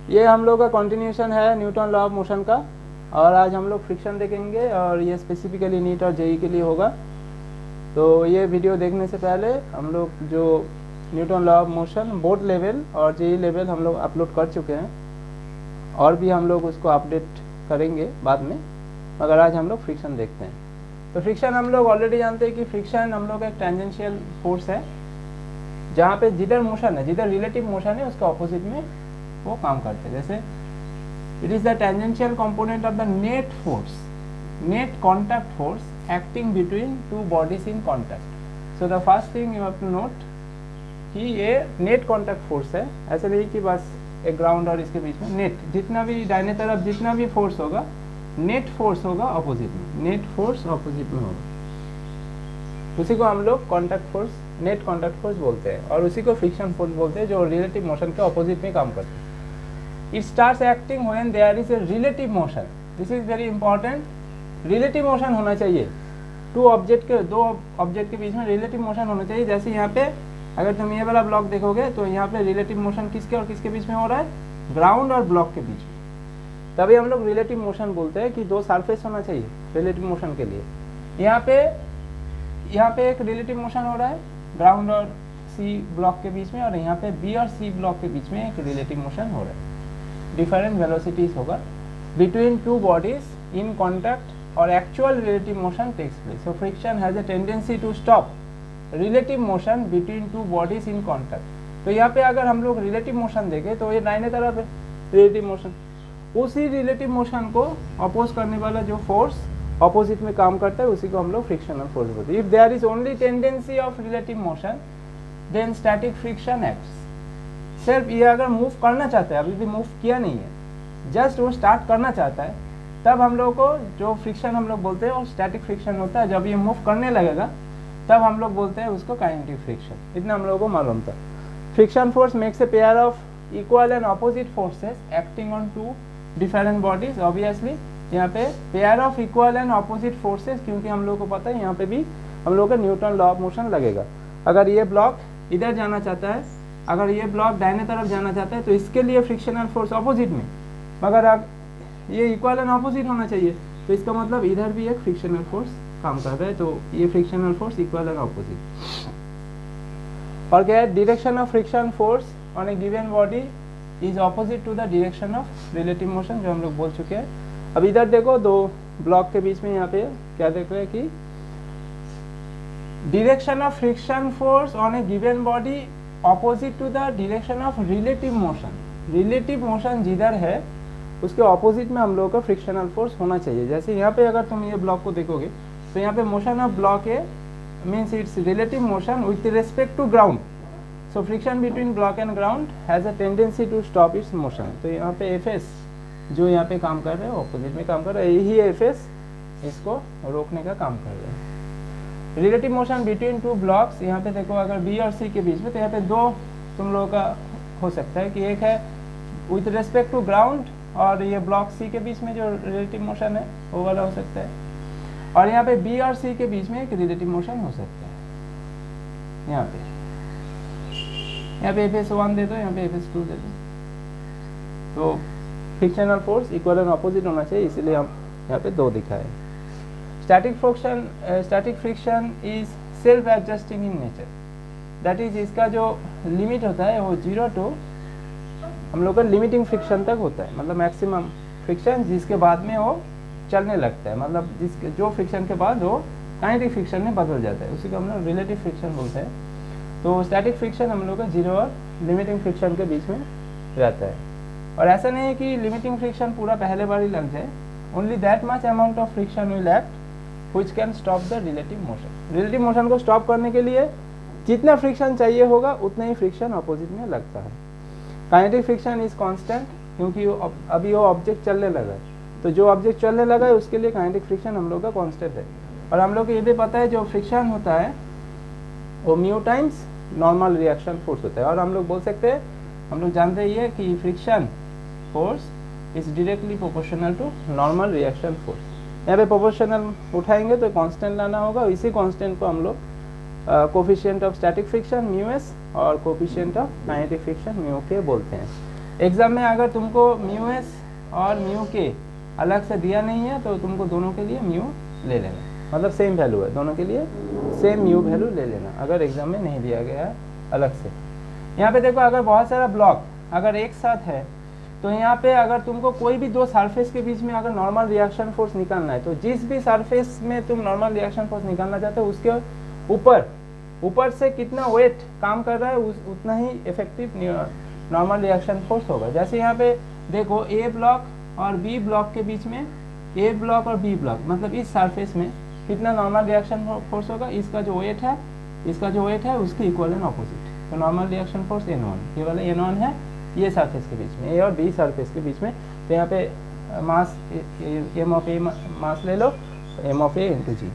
ये हम लोग का कंटिन्यूशन है न्यूटन लॉ ऑफ मोशन का, और आज हम लोग फ्रिक्शन देखेंगे और ये स्पेसिफिकली नीट और जेई के लिए होगा। तो ये वीडियो देखने से पहले हम लोग जो Newton law of motion board level और जेई लेवल हम लोग अपलोड कर चुके हैं, और भी हम लोग उसको अपडेट करेंगे बाद में, मगर आज हम लोग फ्रिक्शन देखते हैं। तो फ्रिक्शन हम लोग ऑलरेडी जानते हैं कि फ्रिक्शन हम लोग एक टेंजेंशियल फोर्स है, जहाँ पे जिधर मोशन है, जिधर रिलेटिव मोशन है उसके ऑपोजिट में वो काम करते हैं। जैसे it is the tangential component of the net force, net contact force acting between two bodies in contact. So the first thing you have to note कि ये नेट कॉन्टैक्ट फोर्स है, ऐसे नहीं कि बस एक ग्राउंड और इसके बीच में। नेट जितना भी दाहिने तरफ जितना भी फोर्स होगा, नेट फोर्स होगा ऑपोजिट में, नेट फोर्स ऑपोजिट में होगा, उसी को हम लोग contact force, net contact force बोलते हैं, और उसी को फ्रिक्शन फोर्स बोलते हैं जो रिलेटिव मोशन के ऑपोजिट में काम करते हैं। It starts acting when there is a relative motion, this is very important. Relative motion होना चाहिए, दो ऑब्जेक्ट के बीच में रिलेटिव मोशन होना चाहिए। जैसे यहाँ पे अगर तुम ये वाला ब्लॉक देखोगे तो यहाँ पे रिलेटिव मोशन किसके और किसके बीच में हो रहा है, ग्राउंड और ब्लॉक के बीच में, तभी हम लोग रिलेटिव मोशन बोलते हैं कि दो सरफेस होना चाहिए रिलेटिव मोशन के लिए। यहाँ पे एक रिलेटिव मोशन हो रहा है ग्राउंड और सी ब्लॉक के बीच में, और यहाँ पे बी और सी ब्लॉक के बीच में एक रिलेटिव मोशन हो रहा है। डिफरेंट वेलोसिटीज होगा between two bodies in contact और actual relative motion takes place. So friction has a tendency to stop relative motion between two bodies in contact. तो यहाँ पे अगर हम लोग रिलेटिव मोशन देखें तो ये दाहिने तरफ है रिलेटिव मोशन, उसी रिलेटिव मोशन को अपोज करने वाला जो फोर्स ऑपोजिट में काम करता है उसी को हम लोग फ्रिक्शनल फोर्स बोलते हैं। If there is only tendency of relative motion then static friction acts. सिर्फ ये अगर मूव करना चाहता है, अभी भी मूव किया नहीं है, जस्ट वो स्टार्ट करना चाहता है, तब हम लोग को जो फ्रिक्शन हम लोग बोलते हैं वो स्टैटिक फ्रिक्शन होता है। जब ये मूव करने लगेगा तब हम लोग बोलते हैं उसको काइनेटिक फ्रिक्शन। इतना हम लोगों को मालूम था। Friction force makes a pair of equal and opposite forces acting on two different bodies. Obviously यहाँ पे pair of equal and opposite forces, क्योंकि हम लोग को पता है यहाँ पे भी हम लोग का न्यूटन लॉ ऑफ मोशन लगेगा। अगर ये ब्लॉक इधर जाना चाहता है, अगर ये ब्लॉक दाहिने तरफ जाना चाहता है तो इसके लिए फ्रिक्शनल फोर्स ऑपोजिट में, मगर अब ये इक्वल एंड ऑपोजिट होना चाहिए, तो इसका मतलब इधर भी एक फ्रिक्शनल फोर्स काम कर रहा है। तो ये frictional force equal and opposite. और क्या है, direction of friction force on a given body is opposite to the direction of relative motion, जो हम लोग बोल चुके हैं। अब इधर देखो दो ब्लॉक के बीच में यहाँ पे क्या देख रहे हैं कि direction of friction force on a given body opposite to the direction of relative motion. Relative motion जिधर है उसके ऑपोजिट में हम लोगों का फ्रिक्शनल फोर्स होना चाहिए। जैसे यहाँ पे अगर तुम ये ब्लॉक को देखोगे तो यहाँ पे मोशन ऑफ ब्लॉक है, means it's relative motion with respect to ground. So friction between block and ground has a tendency to stop its motion. तो यहाँ पे एफएस जो यहाँ पे काम कर रहे हैं ऑपोजिट में काम कर रहे हैं, यही एफएस इसको रोकने का काम कर रहे हैं। Relative motion between two blocks, यहाँ पे देखो अगर बी और सी के बीच में, तो यहाँ पे दो तुम लोगों का हो सकता है कि एक है विथ रिस्पेक्ट टू ग्राउंड, और ये ब्लॉक सी के बीच में जो रिलेटिव मोशन है वो वाला हो सकता है, और यहाँ पे बी और सी के बीच में एक रिलेटिव मोशन हो सकता है। यहाँ पे Fs1 दे दो, यहाँ पे Fs2 दे दो। तो frictional force equal and opposite होना चाहिए, इसीलिए हम यहाँ पे दो दिखाए। Static friction is self adjusting in nature, that is इसका जो लिमिट होता है वो 0 टू हम लोग का लिमिटिंग फ्रिक्शन तक होता है, मतलब मैक्सिमम फ्रिक्शन जिसके बाद में वो चलने लगता है, मतलब जो फ्रिक्शन के बाद वो काइनेटिक फ्रिक्शन में बदल जाता है, उसी को हम लोग रिलेटिव फ्रिक्शन बोलते हैं। तो स्टैटिक फ्रिक्शन हम लोग का 0 और लिमिटिंग फ्रिक्शन के बीच में रहता है। और ऐसा नहीं है कि लिमिटिंग फ्रिक्शन पूरा पहले बार ही लग जाए, only that much amount of friction will act which can stop the relative motion. Relative motion को स्टॉप करने के लिए जितना फ्रिक्शन चाहिए होगा उतना ही फ्रिक्शन अपोजिट में लगता है। काइनेटिक फ्रिक्शन इज कांस्टेंट, क्योंकि अभी वो ऑब्जेक्ट चलने लगा है, तो जो ऑब्जेक्ट चलने लगा है उसके लिए काइनेटिक फ्रिक्शन हम लोग का कांस्टेंट है। और हम लोग को ये भी पता है जो फ्रिक्शन होता है वो mu times normal reaction force होता है। और हम लोग बोल सकते हैं, हम लोग जानते हैं ये कि friction force is directly proportional to normal reaction force. यहाँ पे प्रोपोर्शनल उठाएंगे तो कांस्टेंट लाना होगा, इसी कांस्टेंट को हम लोग coefficient of static friction mu S और coefficient of kinetic friction mu K बोलते हैं। एग्ज़ाम में अगर तुमको म्यू एस और म्यू के अलग से दिया नहीं है तो तुमको दोनों के लिए म्यू ले लेना, मतलब सेम वैल्यू है, दोनों के लिए सेम म्यू वैल्यू ले लेना अगर एग्ज़ाम में नहीं दिया गया है अलग से। यहाँ पे देखो अगर बहुत सारा ब्लॉक अगर एक साथ है तो यहाँ पे अगर तुमको कोई भी दो सरफेस के बीच में अगर नॉर्मल रिएक्शन फोर्स निकालना है तो जिस भी सरफेस में तुम नॉर्मल रिएक्शन फोर्स निकालना चाहते हो उसके ऊपर से कितना वेट काम कर रहा है उतना ही इफेक्टिव नॉर्मल रिएक्शन फोर्स होगा। जैसे यहाँ पे देखो ए ब्लॉक और बी ब्लॉक के बीच में, ए ब्लॉक और बी ब्लॉक मतलब इस सरफेस में कितना नॉर्मल रिएक्शन फोर्स होगा, इसका जो वेट है उसके इक्वल एंड ऑपोजिट। तो नॉर्मल रिएक्शन फोर्स N1, ये वाला N1 है ये सरफेस के बीच में, ए और बी सरफेस के बीच में। तो यहाँ पे मास एम ऑफ ए मास ले लो, एम ऑफ ए इंटू जी।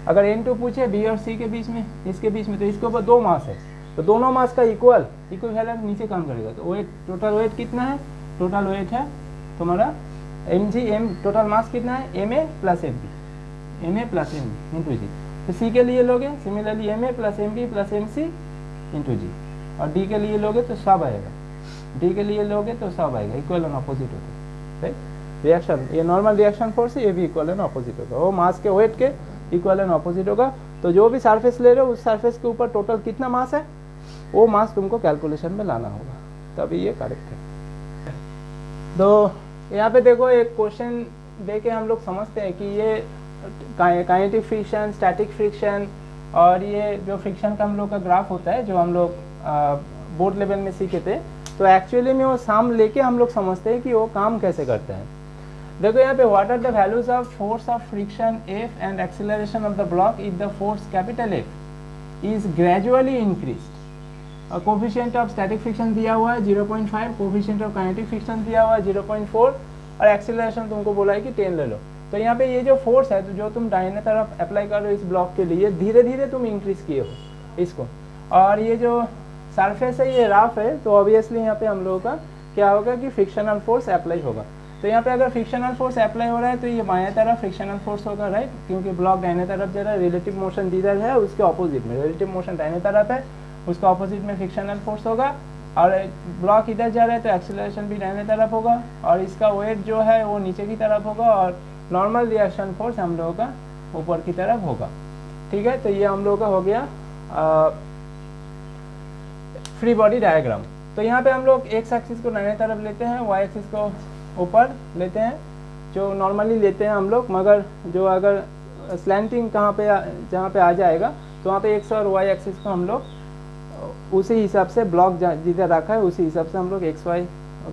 अगर N2 पूछे बी और सी के बीच में, इसके बीच में, तो इसके ऊपर दो मास है तो दोनों मास का इक्विवेलेंट नीचे काम करेगा। तो वेट, टोटल वेट कितना है, टोटल वेट है तुम्हारा M G, M total mass कितना है M A plus M B, M A plus M B into G. तो सी के लिए लोगे similarly M A plus M B plus M C into G, और D के लिए लोगे तो सब आएगा, डी के लिए लोगे तो सब आएगा, इक्वल एंड अपोजिट होता है राइट। रिएक्शन ये नॉर्मल रिएक्शन फोर्स है, ये भी इक्वल एंड अपोजिट होगा, वो मास के वेट के इक्वल एंड अपोजिट होगा। तो जो भी सरफेस ले रहे हो उस सरफेस के ऊपर टोटल कितना मास है वो मास तुमको कैलकुलेशन में लाना होगा, तभी ये करेक्ट है। तो यहाँ पे देखो एक क्वेश्चन दे के हम लोग समझते हैं कि ये काइनेटिक फ्रिक्शन, स्टैटिक फ्रिक्शन और ये जो फ्रिक्शन का हम लोग का ग्राफ होता है जो हम लोग बोर्ड लेवल में सीखे थे, तो एक्चुअली में वो साम लेके हम लोग समझते हैं कि वो काम कैसे करते हैं। देखो यहाँ पे what are the values of force of friction F and acceleration of the block if the force capital F is gradually increased. Coefficient of static friction दिया हुआ है 0.5, कोफिशिएंट ऑफ काइनेटिक फ्रिक्शन दिया हुआ है 0.4 और एक्सीलरेशन तुमको बोला है कि 10 ले लो। तो यहाँ पे ये जो फोर्स है तो जो तुम दाहिने तरफ अप्लाई कर रहे हो इस ब्लॉक के लिए, धीरे धीरे तुम इंक्रीज किए हो इसको, और ये जो सरफेस है ये रफ है तो ऑब्वियसली यहाँ पे हम लोगों का क्या होगा कि फ्रिक्शनल फोर्स अप्लाई होगा। तो यहाँ पे अगर फ्रिक्शनल फोर्स अप्लाई हो रहा है तो ये बाएं तरफ फ्रिक्शनल फोर्स होगा राइट, क्योंकि ब्लॉक दाहिने तरफ जा रहा है, रिलेटिव मोशन जिधर है उसके ऑपोजिट में, रिलेटिव मोशन दाहिने तरफ है उसका ऑपोजिट में फ्रिक्शनल फोर्स होगा, और ब्लॉक इधर जा रहा है तो एक्सीलरेशन भी दाहिने तरफ होगा, और इसका वेट जो है वो नीचे की तरफ होगा, और नॉर्मल रिएक्शन फोर्स हम लोगों का ऊपर की तरफ होगा। ठीक है, तो ये हम लोगों का हो गया फ्री बॉडी डायग्राम। तो यहाँ पे हम लोग एक्स एक्सिस को दाहिने तरफ लेते हैं, वाई एक्सिस को ऊपर लेते हैं जो नॉर्मली लेते हैं हम लोग, मगर जो अगर स्लैंटिंग जहाँ पे आ जाएगा तो वहाँ पे एक्स और वाई एक्सिस को हम लोग उसी हिसाब से ब्लॉक जिधर रखा है उसी हिसाब से हम लोग एक्स वाई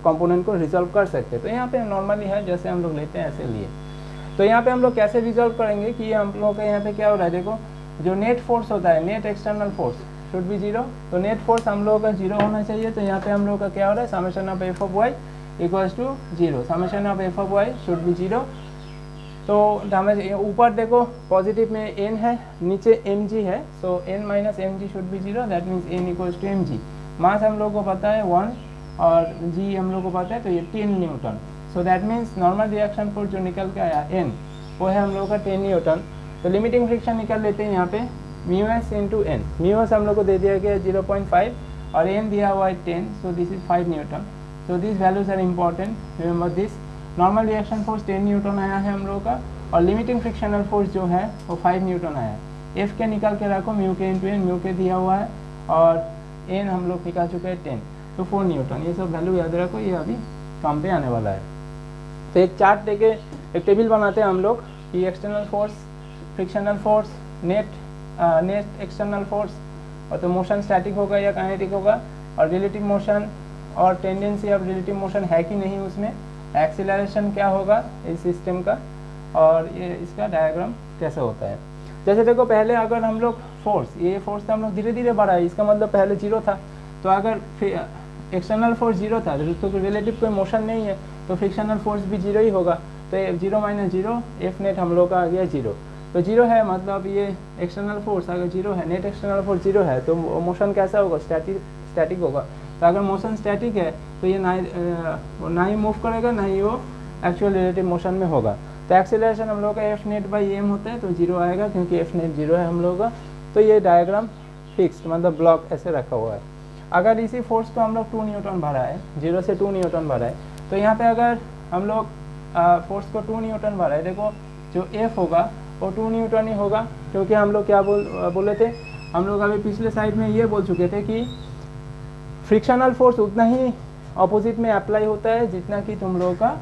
कंपोनेंट को रिजॉल्व कर सकते हैं। तो यहाँ पे नॉर्मली है जैसे हम लोग लेते हैं ऐसे लिए। तो यहाँ पे हम लोग कैसे रिजॉल्व करेंगे कि हम लोग का यहाँ पे क्या हो रहा है, देखो जो नेट फोर्स होता है, net external force should be 0, तो नेट फोर्स हम लोगों का 0 होना चाहिए। तो यहाँ पे हम लोग का क्या हो रहा है, summation of F of Y equals to 0, summation of F of Y should be 0। तो ऊपर देखो पॉजिटिव में n है, नीचे mg है, so n minus mg should be 0, that means n equals to mg। Mass हम लोग को पता है 1 और g हम लोग को पता है तो ये 10 Newton, so that means normal reaction force जो निकल के आया n वो है हम लोग का 10 न्यूटन। तो लिमिटिंग फ्रिक्शन निकल लेते हैं यहाँ पे mu S into N, mu S हम लोग को दे दिया गया 0.5 और n दिया हुआ है 10, so this is 5 newton. So this values are important, remember this. Normal reaction force 10 newton आया है हम लोग का, और लिमिटिंग फ्रिक्शनल फोर्स जो है वो 5 न्यूटन आया है। एफ के निकाल के रखो, mu k into N, mu के दिया हुआ है और एन हम लोग निकाल चुके हैं 10, तो 4 न्यूटन। ये सब वैल्यू याद रखो, ये अभी काम पे आने वाला है। तो एक चार्ट देके एक टेबल बनाते हैं हम लोग कि external force, frictional force, net external force, और तो मोशन स्टैटिक होगा या काइनेटिक होगा, और रिलेटिव मोशन और टेंडेंसी ऑफ रिलेटिव मोशन है कि नहीं उसमें, एक्सीलरेशन क्या होगा इस सिस्टम का, और ये इसका डायग्राम कैसे होता है। जैसे देखो पहले अगर हम लोग फोर्स, ये फोर्स तो हम लोग धीरे धीरे बढ़ा है, इसका मतलब पहले 0 था, तो अगर एक्सटर्नल फोर्स 0 था तो रिलेटिव कोई मोशन नहीं है तो फ्रिक्शनल फोर्स भी 0 ही होगा। तो 0 माइनस 0 एफ नेट हम लोग का आ गया 0, तो 0 है मतलब ये एक्सटर्नल फोर्स अगर 0 है, नेट एक्सटर्नल फोर्स 0 है तो मोशन कैसा होगा, स्टैटिक होगा। तो अगर मोशन स्टैटिक है तो ये ना ही मूव करेगा ना ही वो एक्चुअल रिलेटिव मोशन में होगा। तो एक्सीलरेशन हम लोग का एफ नेट बाई एम होता है तो 0 आएगा क्योंकि एफ नेट 0 है हम लोग का। तो ये डायग्राम फिक्स्ड मतलब ब्लॉक ऐसे रखा हुआ है। अगर इसी फोर्स को हम लोग 2 न्यूटन भरा है, 0 से 2 न्यूटन भरा है, तो यहाँ पे अगर हम लोग फोर्स को 2 न्यूटन भरा है, देखो जो एफ होगा वो 2 न्यूटन ही होगा, क्योंकि हम लोग क्या बोले थे, हम लोग अभी पिछले साइड में ये बोल चुके थे कि फ्रिक्शनल फोर्स उतना ही ऑपोजिट में अप्लाई होता है जितना कि तुम लोगों का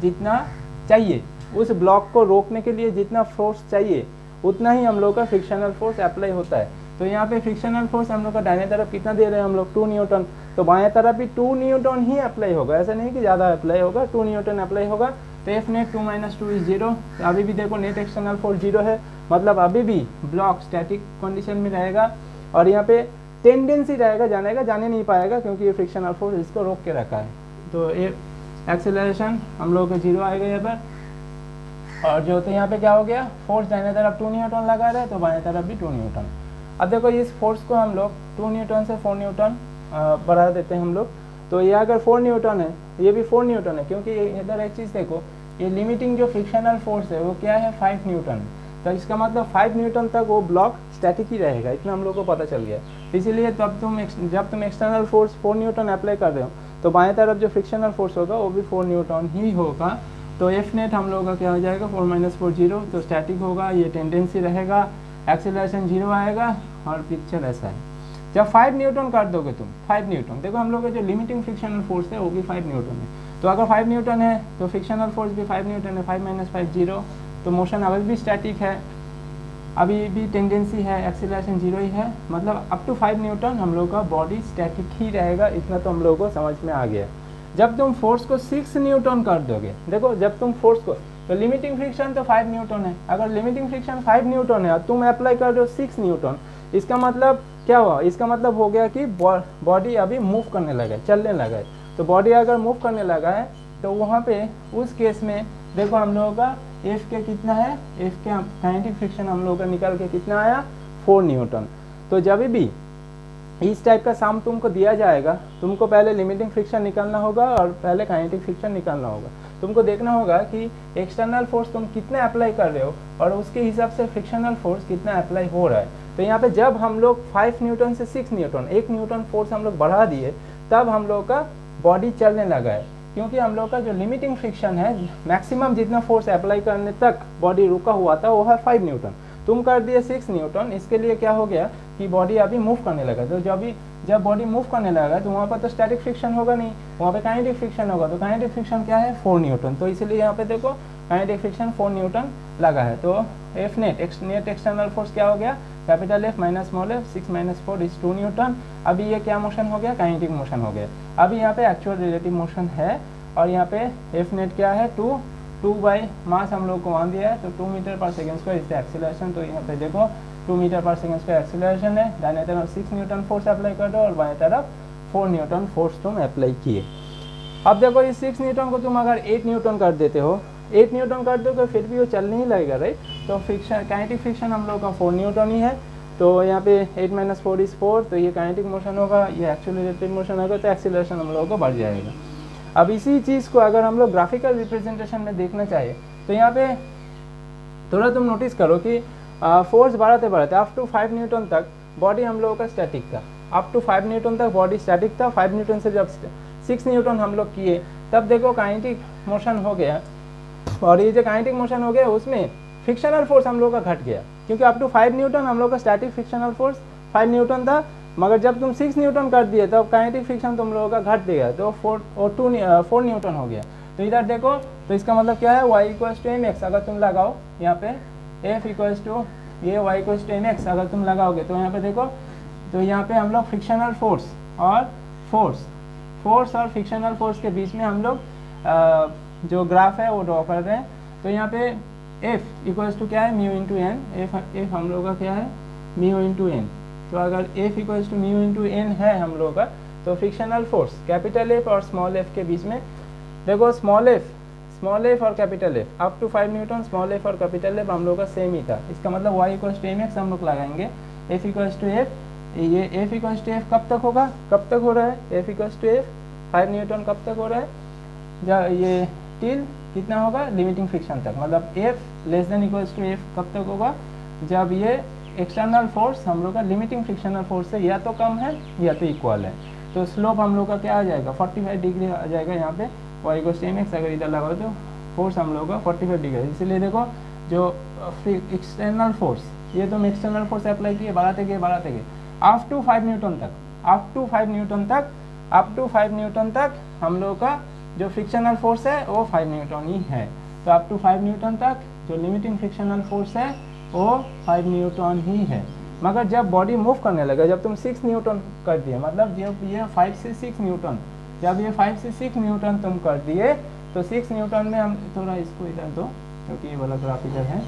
जितना चाहिए, उस ब्लॉक को रोकने के लिए जितना फोर्स चाहिए उतना ही हम लोग का फ्रिक्शनल फोर्स अप्लाई होता है। तो यहाँ पे फ्रिक्शनल फोर्स हम लोग का दाहिने तरफ कितना दे रहे हैं हम लोग 2 न्यूटन, तो बाएं तरफ भी 2 न्यूटन ही अप्लाई होगा, ऐसा नहीं कि ज़्यादा अप्लाई होगा, 2 न्यूटन अप्लाई होगा। तो एफ नेट 2 - 2 इज 0, अभी भी देखो नेट एक्सटर्नल फोर्स 0 है, मतलब अभी भी ब्लॉक स्टैटिक कंडीशन में रहेगा और यहाँ पे टेंडेंसी रहेगा जाने का, जाने नहीं पाएगा क्योंकि ये फ्रिक्शनल फोर्स इसको रोक के रखा है। तो ये एक्सेलरेशन हम लोग का 0 आएगा यहाँ पर, और जो तो यहाँ पे क्या हो गया, फोर्स दाहिने तरफ 2 न्यूटन लगा रहे तो बाएं तरफ भी 2 न्यूटन। अब देखो इस फोर्स को हम लोग 2 न्यूटन से 4 न्यूटन बढ़ा देते हैं हम लोग, तो ये अगर 4 न्यूटन है, ये भी 4 न्यूटन है, क्योंकि इधर एक चीज़ देखो, ये लिमिटिंग जो फ्रिक्शनल फोर्स है वो क्या है 5 न्यूटन, तो इसका मतलब 5 न्यूटन तक वो ब्लॉक स्टैटिक ही रहेगा, इतना हम लोग को पता चल गया। इसीलिए जब तुम एक्सटर्नल फोर्स 4 न्यूटन अप्लाई कर रहे हो तो बाएं तरफ जो फ्रिक्शनल फोर्स होगा वो भी 4 न्यूटन ही होगा। तो एफ नेट हम लोग का क्या हो जाएगा 4 - 4 0, तो स्टैटिक होगा, ये टेंडेंसी रहेगा, एक्सेलरेशन 0 आएगा और पिक्चर ऐसा है। जब 5 न्यूटन कर दोगे तुम, 5 न्यूटन, देखो हम लोग का जो लिमिटिंग फ्रिक्शनल फोर्स है वो भी 5 न्यूटन है, तो अगर 5 न्यूटन है तो फ्रिक्शनल फोर्स भी 5 न्यूटन है, 5 - 5 0, तो मोशन अभी भी स्टैटिक है, अभी भी टेंडेंसी है, एक्सेलरेशन 0 ही है, मतलब अप टू 5 न्यूटन हम लोग का बॉडी स्टैटिक ही रहेगा, इतना तो हम लोग को समझ में आ गया। जब तुम फोर्स को 6 न्यूटन कर दोगे, देखो जब तुम फोर्स को, तो लिमिटिंग फ्रिक्शन तो 5 न्यूटन है, अगर लिमिटिंग फ्रिक्शन 5 न्यूटन है और तुम अप्लाई कर रहे हो 6 न्यूटन, इसका मतलब क्या हुआ, इसका मतलब हो गया कि बॉडी अभी मूव करने लगा है, चलने लगा है। तो बॉडी अगर मूव करने लगा है तो वहाँ पे उस केस में देखो हम लोगों का एफ के कितना है, एफ के काइनेटिक फ्रिक्शन हम लोगों का निकल के कितना आया 4 न्यूटन। तो जब भी इस टाइप का सम तुमको दिया जाएगा, तुमको पहले लिमिटिंग फ्रिक्शन निकालना होगा और पहले काइनेटिक फ्रिक्शन निकालना होगा। तुमको देखना होगा कि एक्सटर्नल फोर्स तुम कितने अप्लाई कर रहे हो और उसके हिसाब से फ्रिक्शनल फोर्स कितना अप्लाई हो रहा है। तो यहाँ पे जब हम लोग 5 न्यूटन से 6 न्यूटन, 1 न्यूटन फोर्स हम लोग बढ़ा दिए, तब हम लोग का बॉडी चलने लगा है, क्योंकि हम लोग का जो लिमिटिंग फ्रिक्शन है, मैक्सिमम जितना फोर्स अप्लाई करने तक बॉडी रुका हुआ था वो है 5 न्यूटन, तुम कर दिए 6 न्यूटन, इसके लिए क्या हो गया कि बॉडी अभी मूव करने लगा। तो जब बॉडी मूव करने लगा तो वहाँ पर तो स्टैटिक फ्रिक्शन होगा नहीं, वहाँ पे काइनेटिक फ्रिक्शन होगा, तो काइनेटिक फ्रिक्शन क्या है 4 न्यूटन, तो इसलिए यहाँ पे देखो काइनेटिक फ्रिक्शन 4 न्यूटन लगा है। तो एफ नेट एक्सटर्नल फोर्स क्या हो गया, capital F minus small F, 6 - 4 is 2 Newton. अभी ये क्या मोशन हो गया, काइनेटिक मोशन हो गया। अभी यहाँ पे एक्चुअल रिलेटिव मोशन है और यहाँ पे एफ नेट क्या है 2 बाई मास हम लोग को मान दिया है, तो 2 मीटर पर सेकेंड स्क्वायर इससे एक्सीलरेशन, तो यहाँ पे देखो 2 metre per second square acceleration है, दाहिने तरफ 6 न्यूटन फोर्स अप्लाई कर दो और बाएं तरफ 4 न्यूटन फोर्स तुम अप्लाई किए। अब देखो इस 6 न्यूटन को तुम अगर 8 न्यूटन कर देते हो, 8 न्यूटन कर दो तो फिर भी वो चलने ही लगेगा, राइट। तो फ्रिक्शन काइनेटिक फ्रिक्शन हम लोग का 4 न्यूटन ही है, तो यहाँ पे 8 - 4 इज 4, तो ये काइनेटिक मोशन होगा, ये एक्सेलरेटेड मोशन होगा, तो एक्सेलरेशन हम लोगों को बढ़ जाएगा। अब इसी चीज़ को अगर हम लोग ग्राफिकल रिप्रेजेंटेशन में देखना चाहिए तो यहाँ पे थोड़ा तुम नोटिस करो कि फोर्स बढ़ाते बढ़ाते अप टू 5 न्यूटन तक बॉडी हम लोगों का स्टैटिक था, अप टू 5 न्यूटन तक बॉडी स्टैटिक था। 5 न्यूटन से जब 6 न्यूटन हम लोग किए तब देखो काइनेटिक मोशन हो गया, और ये जो काइनेटिक मोशन हो गया उसमें फ्रिक्शनल फोर्स हम लोग का घट गया, क्योंकि अप टू 5 न्यूटन हम लोग का स्टैटिक फ्रिक्शनल फोर्स 5 न्यूटन था, मगर जब तुम 6 न्यूटन कर दिए तब काइनेटिक फ्रिक्शन तुम लोगों का घट गया, तो 4 न्यूटन हो गया। तो इधर देखो, तो इसका मतलब क्या है y = mx, अगर तुम लगाओ यहाँ पे f = ये y = mx अगर तुम लगाओगे तो यहाँ पे देखो, तो यहाँ पे हम लोग फ्रिक्शनल फोर्स और फोर्स और फ्रिक्शनल फोर्स के बीच में हम लोग जो ग्राफ है वो ड्रॉ कर रहे हैं। तो यहाँ पे f = क्या है μ/n, f हम लोग का क्या है μ/n, तो अगर f = μ/n है हम लोग का, तो फ्रिक्शनल फोर्स कैपिटल F और स्मॉल f के बीच में देखो, स्मॉल f और capital F up to 5 newton, small f और कैपिटल F हम लोग का सेम ही था। इसका मतलब y = mx हम लोग लगाएंगे, f = f, ये f = f कब तक होगा, कब तक हो रहा है f = f 5 न्यूटन कब तक हो रहा है, जब ये टिल कितना होगा लिमिटिंग फ्रिक्शन तक, मतलब f < f कब तक होगा, जब ये एक्सटर्नल फोर्स हम लोग का लिमिटिंग फ्रिक्शनल फोर्स से या तो कम है या तो इक्वल है, तो स्लोप हम लोग का क्या आ जाएगा 45 डिग्री आ जाएगा यहाँ पे, y = mx। अगर इधर लगाओ तो फोर्स हम लोग का 45 डिग्री है। इसीलिए देखो जो एक्सटर्नल फोर्स, ये तुम एक्सटर्नल फोर्स अप्लाई किए बढ़ाते गए अप टू 5 न्यूटन तक, अप टू 5 न्यूटन तक हम लोग का जो फ्रिक्शनल फोर्स है वो 5 न्यूटन ही है। तो अप टू 5 न्यूटन तक जो लिमिटिंग फ्रिक्शनल फोर्स है वो 5 न्यूटन ही है। मगर जब बॉडी मूव करने लगा, जब तुम 6 न्यूटन कर दिए, मतलब जब ये 5 से 6 न्यूटन, जब ये 5 से 6 न्यूटन तुम कर दिए, तो 6 न्यूटन में हम थोड़ा इसको इधर दो क्योंकि ये वाला ग्राफ इधर है।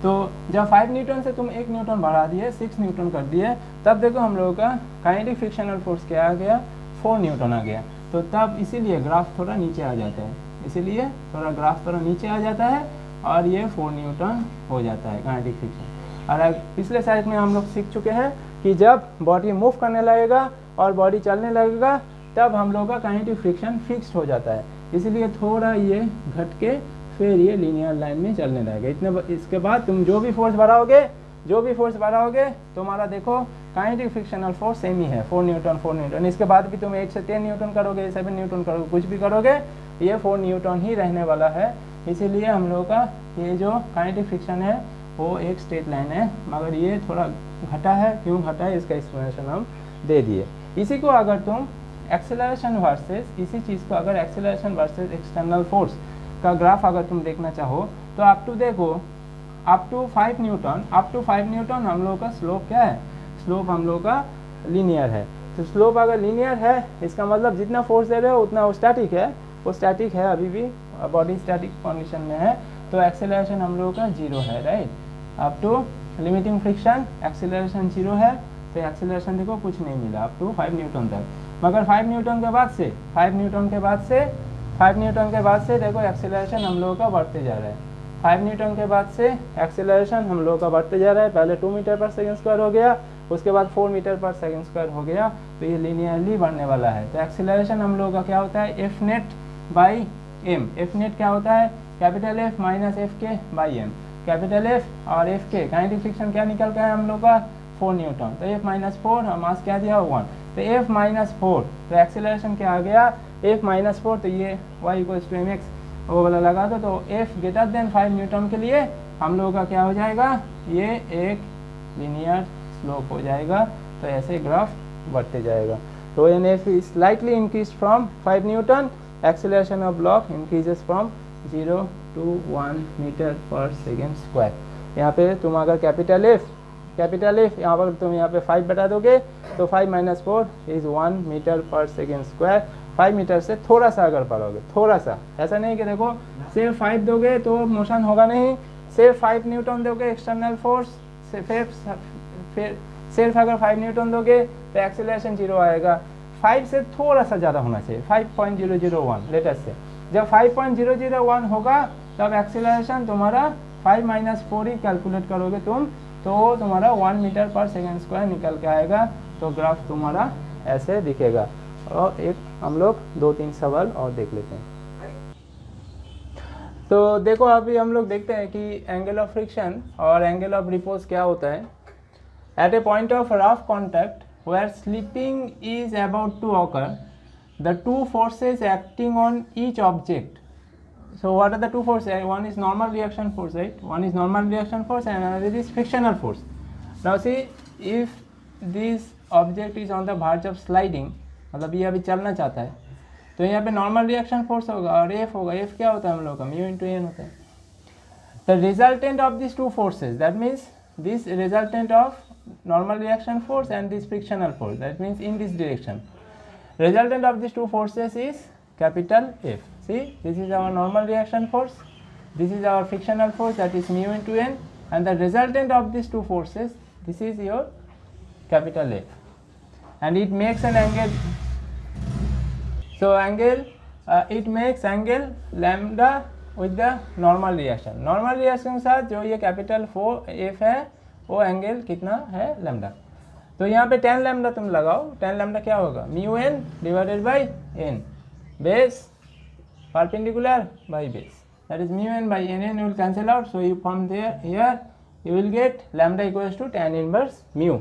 तो जब 5 न्यूटन से तुम 1 न्यूटन बढ़ा दिए, 6 न्यूटन कर दिए, तब देखो हम लोगों का काइनेटिक फ्रिक्शनल फोर्स क्या आ गया 4 न्यूटन आ गया। तो तब इसीलिए ग्राफ थोड़ा नीचे आ जाता है, इसीलिए ग्राफ थोड़ा नीचे आ जाता है और ये 4 न्यूटन हो जाता है काइनेटिक फ्रिक्शन। और पिछले साइड में हम लोग सीख चुके हैं कि जब बॉडी मूव करने लगेगा और बॉडी चलने लगेगा तब हम लोग का काइनेटिक फ्रिक्शन फिक्स्ड हो जाता है, इसलिए थोड़ा ये घट के फिर ये लीनियर लाइन में चलने लगेगा। इतने इसके बाद तुम जो भी फोर्स बढ़ाओगे तुम्हारा देखो काइनेटिक फ्रिक्शनल फोर्स सेम ही है 4 न्यूटन। इसके बाद भी तुम 8 से 10 न्यूटन करोगे, 7 न्यूटन करोगे, कुछ भी करोगे, ये 4 न्यूटन ही रहने वाला है। इसीलिए हम लोग का ये जो काइनेटिक फ्रिक्शन है वो एक स्ट्रेट लाइन है, मगर ये थोड़ा घटा है। क्यों घटा है इसका एक्सप्लेनेशन हम दे दिए। इसी को अगर तुम एक्सेलरेशन वर्सेस, इसी चीज़ को अगर एक्सेलरेशन वर्सेस एक्सटर्नल फोर्स का ग्राफ अगर तुम देखना चाहो तो अप टू देखो अप टू 5 न्यूटन हम लोग का स्लोप क्या है, स्लोप हम लोग का लीनियर है। तो स्लोप अगर लीनियर है इसका मतलब जितना फोर्स दे रहे हो उतना वो स्टैटिक है, अभी भी बॉडी स्टैटिक कंडीशन में है। तो एक्सेलरेशन हम लोग का 0 है, right. Up to limiting friction acceleration 0 है, तो एक्सेलरेशन देखो कुछ नहीं मिला अप टू 5 न्यूटन तक। मगर 5 न्यूटन के बाद से देखो एक्सेलरेशन हम लोगों का बढ़ते जा रहा है। 5 न्यूटन के बाद से एक्सेलरेशन हम लोगों का बढ़ते जा रहा है। पहले 2 मीटर पर सेकंड स्क्वायर हो गया, उसके बाद 4 मीटर पर सेकंड स्क्वायर हो गया, तो ये लीनियरली बढ़ने वाला है। तो एक्सेलरेशन हम लोगों का क्या होता है F net by M. F net क्या होता है कैपिटल एफ माइनस एफ के बाई एम। कैपिटल एफ और एफ के काइनेटिक फ्रिक्शन क्या निकल गया है हम लोग का 4 न्यूटन। तो एफ माइनस 4 और मास क्या दिया 1, तो एफ माइनस 4, तो एक्सेलरेशन क्या आ गया एफ माइनस 4, तो ये y = mx वो वाला लगा दो। तो एफ ग्रेटर देन 5 न्यूटन के लिए हम लोगों का क्या हो जाएगा, ये एक लीनियर स्लोप हो जाएगा। तो ऐसे ग्राफ बढ़ते जाएगा। तो N F is slightly increase from 5 newton, acceleration of block increases from 0 to 1 metre per second square. यहाँ पे तुम अगर कैपिटल एफ यहाँ पर तुम यहाँ पे 5 बता दोगे तो 5 - 4 is 1 metre per second square. 5 metre से थोड़ा सा अगर पढ़ोगे, थोड़ा सा, ऐसा नहीं कि देखो सिर्फ 5 दोगे तो मोशन होगा नहीं, सिर्फ 5 न्यूटन दोगे एक्सटर्नल फोर्स, फिर सिर्फ अगर 5 न्यूटन दोगे तो एक्सेलरेशन 0 आएगा। 5 से थोड़ा सा ज़्यादा होना चाहिए, 5.001 लेटर से। जब 5.001 होगा तब एक्सेलरेशन तुम्हारा 5 - 4 ही कैलकुलेट करोगे तुम, तो तुम्हारा 1 मीटर पर सेकेंड स्क्वायर निकल के आएगा। तो ग्राफ तुम्हारा ऐसे दिखेगा। और एक हम लोग 2-3 सवाल और देख लेते हैं। तो देखो अभी हम लोग देखते हैं कि एंगल ऑफ फ्रिक्शन और एंगल ऑफ रिपोज क्या होता है। At a point of rough contact where slipping is about to occur, the two forces acting on each object. So what are the two forces? One is normal reaction force, right? One is normal reaction force and another is frictional force. Now see, if this object is on the verge of sliding, मतलब ये अभी चलना चाहता है, तो यहाँ पे normal reaction force होगा और एफ होगा। एफ क्या होता है हम लोग का म्यू इंटू एन होता है। The resultant of this two forces, that means this resultant of normal reaction force and this frictional force, that means in this direction, resultant of this two forces is capital F. See, this is our normal reaction force, this is our frictional force, that is mu into n, and the resultant of these two forces, this is your capital F, and it makes an angle. So angle, it makes angle lambda with the normal reaction. Normal reaction के साथ जो ये capital F है वो angle कितना है lambda. तो यहाँ पे 10 लैम्डा तुम लगाओ, 10 लैम्डा क्या होगा mu n divided by n, base perpendicular by base, that is mu n by n will cancel out, so you form there here you will get lambda equals to tan inverse mu.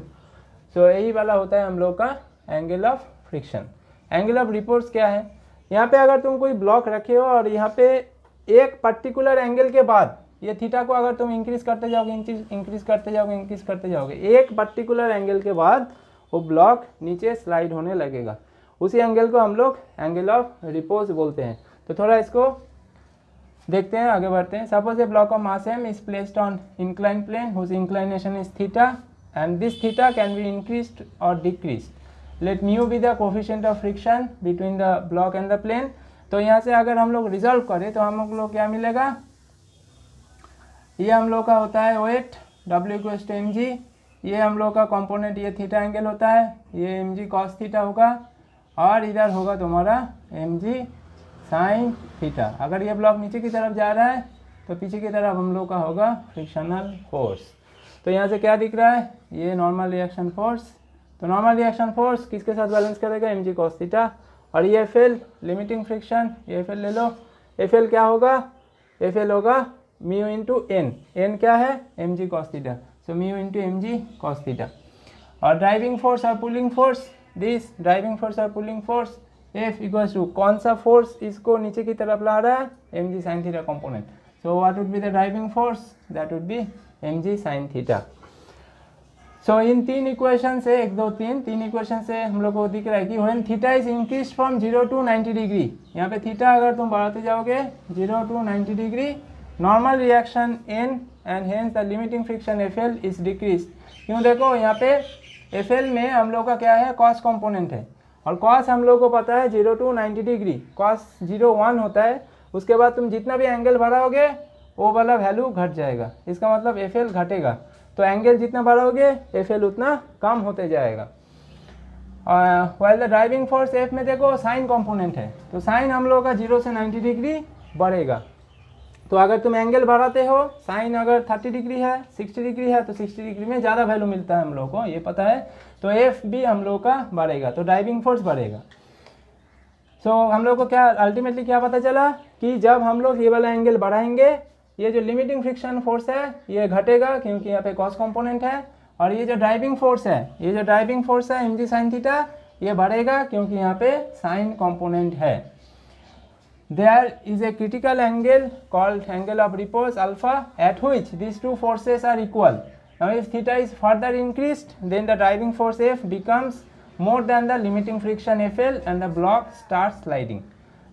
So यही वाला होता है हम लोग का angle of friction. Angle of repose क्या है, यहाँ पे अगर तुम कोई ब्लॉक रखे हो और यहाँ पे एक पर्टिकुलर एंगल के बाद ये थीटा को अगर तुम इंक्रीज करते जाओगे इंक्रीज करते जाओगे एक पर्टिकुलर एंगल के बाद वो ब्लॉक नीचे स्लाइड होने लगेगा। उसी एंगल को हम लोग एंगल ऑफ रिपोज बोलते हैं। तो थोड़ा इसको देखते हैं, आगे बढ़ते हैं। Suppose a block of mass m is placed on incline plane whose inclination is theta and this theta can be increased और decreased. Let mu be the coefficient of friction between the block and the plane. तो यहाँ से अगर हम लोग resolve करें तो हम लोग क्या मिलेगा, ये हम लोग का होता है weight W equals to mg, ये हम लोग का कंपोनेंट ये थीटा एंगल होता है, ये mg cos थीटा होगा और इधर होगा तुम्हारा mg sin थीटा। अगर ये ब्लॉक नीचे की तरफ जा रहा है तो पीछे की तरफ हम लोग का होगा फ्रिक्शनल फोर्स। तो यहाँ से क्या दिख रहा है, ये नॉर्मल रिएक्शन फोर्स। तो नॉर्मल रिएक्शन फोर्स किसके साथ बैलेंस करेगा, mg cos थीटा। और ये FL लिमिटिंग फ्रिक्शन, ये FL ले लो। FL क्या होगा, FL होगा म्यू इंटू एन। एन क्या है, mg cos theta. So mu into mg cos theta. और ड्राइविंग फोर्स और pulling force, this driving force और pulling force F equals to कौन सा फोर्स इसको नीचे की तरफ ला रहा है, mg sin theta component. So what would be the driving force, that would be mg sin theta. So इन तीन इक्वेशन से तीन इक्वेशन से हम लोग को दिख रहा है कि when theta is increase from 0 to 90 degree, यहाँ पे थीटा अगर तुम बढ़ाते जाओगे 0 to 90 degree, normal reaction n and hence the limiting friction FL is decrease. क्यों, देखो यहाँ पे FL में हम लोग का क्या है, कॉस कंपोनेंट है और कॉस हम लोग को पता है 0 to 90 डिग्री, कॉस 0 1 होता है। उसके बाद तुम जितना भी एंगल बढ़ाओगे वो वाला वैल्यू घट जाएगा, इसका मतलब FL घटेगा। तो एंगल जितना बढ़ाओगे FL उतना कम होते जाएगा। While the driving force F में देखो साइन कंपोनेंट है, तो साइन हम लोग का 0 से 90 डिग्री बढ़ेगा। तो अगर तुम एंगल बढ़ाते हो, साइन अगर 30 डिग्री है 60 डिग्री है तो 60 डिग्री में ज़्यादा वैल्यू मिलता है हम लोग को, ये पता है। तो F भी हम लोग का बढ़ेगा, तो ड्राइविंग फोर्स बढ़ेगा। सो हम लोग को क्या अल्टीमेटली क्या पता चला कि जब हम लोग ये वाला एंगल बढ़ाएंगे, ये जो लिमिटिंग फ्रिक्शन फोर्स है ये घटेगा क्योंकि यहाँ पे कॉस कंपोनेंट है। और ये जो ड्राइविंग फोर्स है mg sin थीटा, ये बढ़ेगा क्योंकि यहाँ पे साइन कंपोनेंट है। There is a critical angle called angle of repose alpha at which these two forces are equal. Now if theta is further increased, then the driving force F becomes more than the limiting friction FL and the block starts sliding.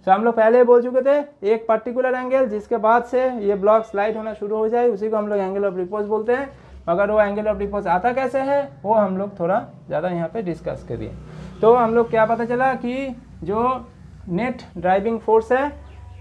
So हम लोग पहले बोल चुके थे, एक particular angle जिसके बाद से ये ब्लॉक स्लाइड होना शुरू हो जाए उसी को हम लोग एंगल ऑफ रिपोज बोलते हैं। अगर वो एंगल ऑफ रिपोज आता कैसे है वो हम लोग थोड़ा ज़्यादा यहाँ पे डिस्कस करिए। तो हम लोग क्या पता चला कि जो नेट ड्राइविंग फोर्स है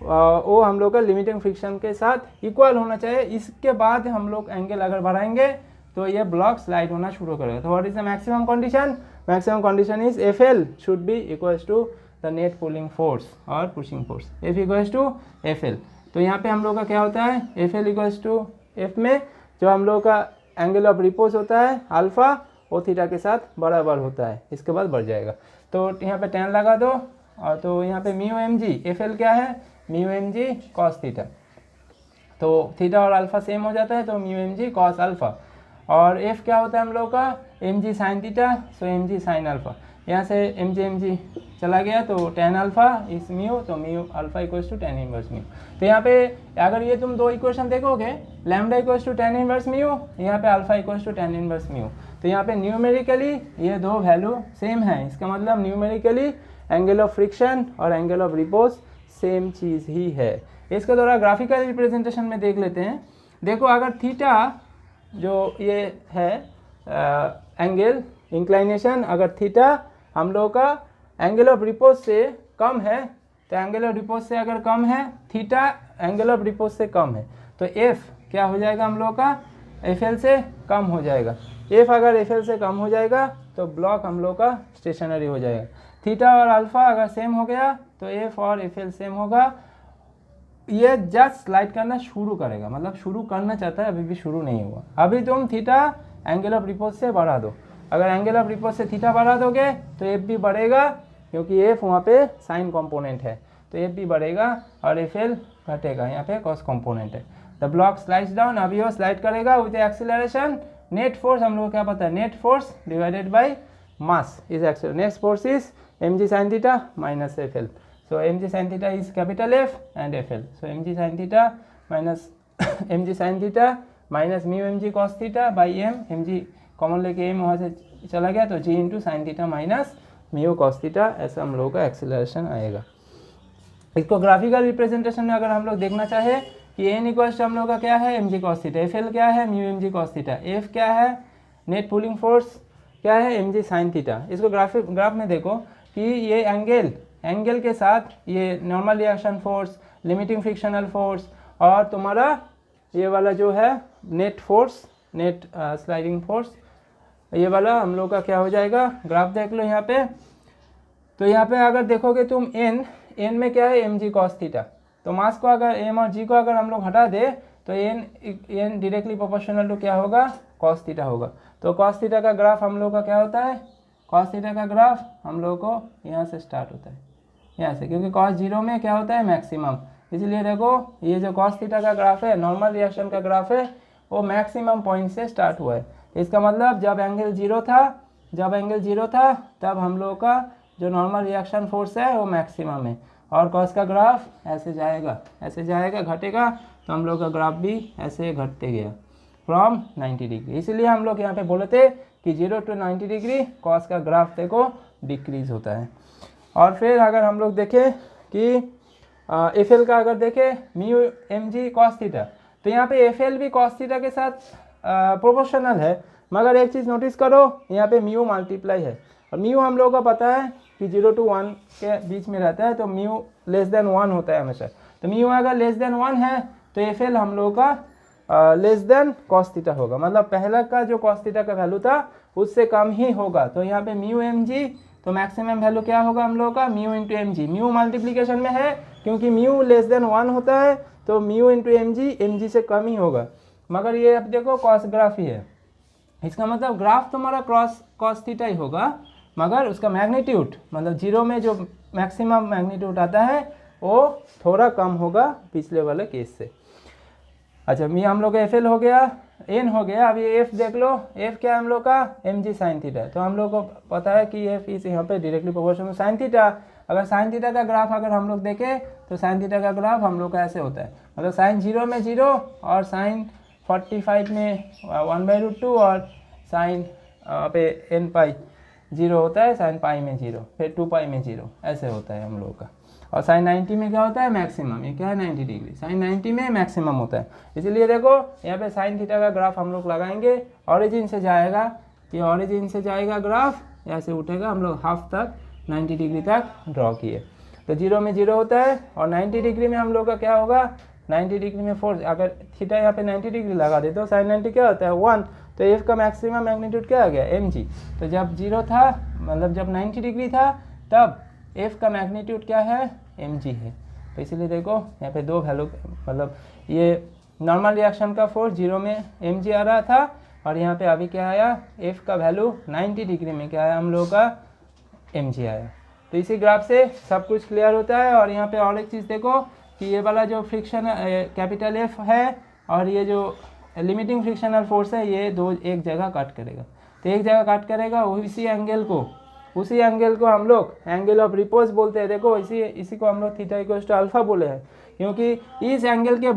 वो हम लोग का लिमिटिंग फ्रिक्शन के साथ इक्वल होना चाहिए। इसके बाद हम लोग एंगल अगर बढ़ाएंगे तो ये ब्लॉक स्लाइड होना शुरू करेगा। तो what is the maximum condition, maximum condition is FL should be equals to the net pulling force और pushing force, F equals to FL। तो यहाँ पे हम लोग का क्या होता है, FL इक्वल्स टू F में जो हम लोग का एंगल ऑफ रिपोज होता है अल्फा, वो थीटा के साथ बराबर होता है, इसके बाद बढ़ जाएगा। तो यहाँ पे tan लगा दो और तो यहाँ पे म्यू mg, FL क्या है म्यू mg cos थीटा। तो थीटा और अल्फा सेम हो जाता है तो म्यू mg cos अल्फा। और F क्या होता है हम लोग का mg sin theta, so mg sin alpha. यहाँ से mg चला गया तो tan अल्फा इस म्यू, तो mu alpha equals to tan inverse mu. तो यहाँ पे अगर ये तुम दो इक्वेशन देखोगे, lambda equals to tan inverse mu, यहाँ पे alpha equals to tan inverse mu. तो यहाँ पे न्यूमेरिकली ये दो वैल्यू सेम है, इसका मतलब न्यूमेरिकली एंगल ऑफ फ्रिक्शन और एंगल ऑफ रिपोज सेम चीज़ ही है। इसका थोड़ा ग्राफिकल रिप्रेजेंटेशन में देख लेते हैं। देखो अगर थीटा जो ये है एंगल इंक्लाइनेशन, अगर थीटा हम लोग का एंगल ऑफ रिपोज से कम है, तो एंगल ऑफ रिपोज से अगर कम है, थीटा एंगल ऑफ रिपोज से कम है, तो F क्या हो जाएगा हम लोग का FL से कम हो जाएगा। F अगर FL से कम हो जाएगा तो ब्लॉक हम लोग का स्टेशनरी हो जाएगा। थीटा और अल्फा अगर सेम हो गया तो F और FL सेम होगा। ये जस्ट स्लाइड करना शुरू करेगा, मतलब शुरू करना चाहता है, अभी भी शुरू नहीं हुआ। अभी तुम थीटा एंगल ऑफ रिपोज से बढ़ा दो, अगर एंगल ऑफ रिपोज से थीटा बढ़ा दोगे तो F भी बढ़ेगा क्योंकि F वहाँ पे साइन कंपोनेंट है, तो F भी बढ़ेगा और FL घटेगा, यहाँ पे कॉस कंपोनेंट है। द ब्लॉक स्लाइड्स डाउन, अभी वो स्लाइड करेगा विद एक्सीलरेशन, नेट फोर्स हम लोग को क्या पता है, net force divided by mass is acceleration, net force is mg sin theta minus fl. So mg sin theta is capital F and fl. So mg sin theta minus mg sin theta minus mu mg cos theta by m, mg common लेके m वहाँ से चला गया तो g into sine theta minus mu cos theta, ऐसा हम लोगों का एक्सीलरेशन आएगा। इसको ग्राफिकल रिप्रेजेंटेशन में अगर हम लोग देखना चाहे कि n इक्वल्स हम लोग का क्या है mg cos थीटा, fl क्या है mu mg cos theta, f क्या है नेट पुलिंग फोर्स क्या है mg sin थीटा। इसको ग्राफ में देखो कि ये एंगल के साथ ये normal reaction force, limiting frictional force और तुम्हारा ये वाला जो है net force, net sliding force, ये वाला हम लोग का क्या हो जाएगा, ग्राफ देख लो यहाँ पे। तो यहाँ पे अगर देखोगे तुम n में क्या है mg cos थीटा, तो मास को अगर m और g को अगर हम लोग हटा दे तो n डायरेक्टली प्रोपोर्शनल टू क्या होगा, cos थीटा होगा। तो cos थीटा का ग्राफ हम लोग का क्या होता है, cos थीटा का ग्राफ हम लोग को यहाँ से स्टार्ट होता है, यहाँ से, क्योंकि cos 0 में क्या होता है मैक्सिमम, इसलिए देखो ये जो cos थीटा का ग्राफ है, नॉर्मल रिएक्शन का ग्राफ है, वो मैक्सिमम पॉइंट से स्टार्ट हुआ है। इसका मतलब जब एंगल 0 था तब हम लोग का जो नॉर्मल रिएक्शन फोर्स है वो मैक्सिमम है, और cos का ग्राफ ऐसे जाएगा घटेगा, तो हम लोग का ग्राफ भी ऐसे घटते गया फ्रॉम 90 डिग्री। इसलिए हम लोग यहाँ पे बोले थे कि 0 to 90 डिग्री cos का ग्राफ देखो डिक्रीज होता है। और फिर अगर हम लोग देखें कि एफ का अगर देखें म्यू mg cos थीटा, तो यहाँ पे एफ भी cos थीटा के साथ प्रोपोर्शनल है, मगर एक चीज़ नोटिस करो यहाँ पे म्यू मल्टीप्लाई है, और म्यू हम लोगों को पता है कि 0 to 1 के बीच में रहता है, तो म्यू लेस देन 1 होता है हमेशा। तो म्यू अगर लेस देन 1 है तो एफ हम लोगों का लेस देन cos थीटा होगा, मतलब पहला का जो cos थीटा का वैल्यू था उससे कम ही होगा। तो यहाँ पे म्यू mg, तो मैक्सिमम वैल्यू क्या होगा हम लोगों का, mu into mg, mu multiplication में है क्योंकि म्यू लेस देन 1 होता है, तो म्यू इंटू mg से कम ही होगा। मगर ये अब देखो cos ग्राफ ही है, इसका मतलब ग्राफ तुम्हारा cos थीटा ही होगा, मगर उसका मैग्नीट्यूड मतलब 0 में जो मैक्सिमम मैग्नीट्यूड आता है वो थोड़ा कम होगा पिछले वाले केस से। अच्छा, मी हम लोग का एफ हो गया, एन हो गया। अब ये एफ देख लो, एफ क्या है हम लोग का mg साइन थीटा, तो हम लोग को पता है कि एफ इस यहाँ पे डायरेक्टली प्रोपोर्शनल साइन थीटा। अगर साइन थीटा का ग्राफ अगर हम लोग देखें तो साइन थीटा का ग्राफ हम लोग का ऐसे होता है, मतलब साइन 0 में 0 और साइन 45 में 1/√2 और साइन पे n पाई 0 होता है, साइन पाई में 0, फिर 2 पाई में 0, ऐसे होता है हम लोग का। और साइन 90 में क्या होता है मैक्सिमम, ये क्या है 90 डिग्री, साइन 90 में मैक्सिमम होता है। इसलिए देखो यहाँ पे साइन थीटा का ग्राफ हम लोग लगाएंगे, ऑरिजिन से जाएगा, ये ऑरिजिन से जाएगा ग्राफ, ऐसे उठेगा, हम लोग हाफ तक 90 डिग्री तक ड्रॉ किए। तो 0 में 0 होता है, और 90 डिग्री में हम लोग का क्या होगा, 90 डिग्री में फोर्स, अगर थीटा यहाँ पे 90 डिग्री लगा दे तो साइन 90 क्या होता है 1, तो एफ का मैक्सिमम मैग्नीट्यूड क्या आ गया mg। तो जब 0 था, मतलब जब 90 डिग्री था, तब एफ का मैग्नीट्यूड क्या है mg है। तो इसीलिए देखो यहाँ पे दो वैल्यू, मतलब ये नॉर्मल रिएक्शन का फोर्स 0 में mg आ रहा था, और यहाँ पे अभी क्या आया, एफ का वैल्यू 90 डिग्री में क्या आया हम लोग का mg आया। तो इसी ग्राफ से सब कुछ क्लियर होता है। और यहाँ पे और एक चीज़ देखो कि ये वाला जो फ्रिक्शन कैपिटल एफ है और ये जो लिमिटिंग फ्रिक्शनल फोर्स है, ये दो एक जगह कट करेगा, तो एक जगह कट करेगा, उसी एंगल को हम लोग एंगल ऑफ रिपोज बोलते हैं। देखो इसी को हम लोग थीटा इक्वल्स टू अल्फा बोले हैं, क्योंकि इस एंगल के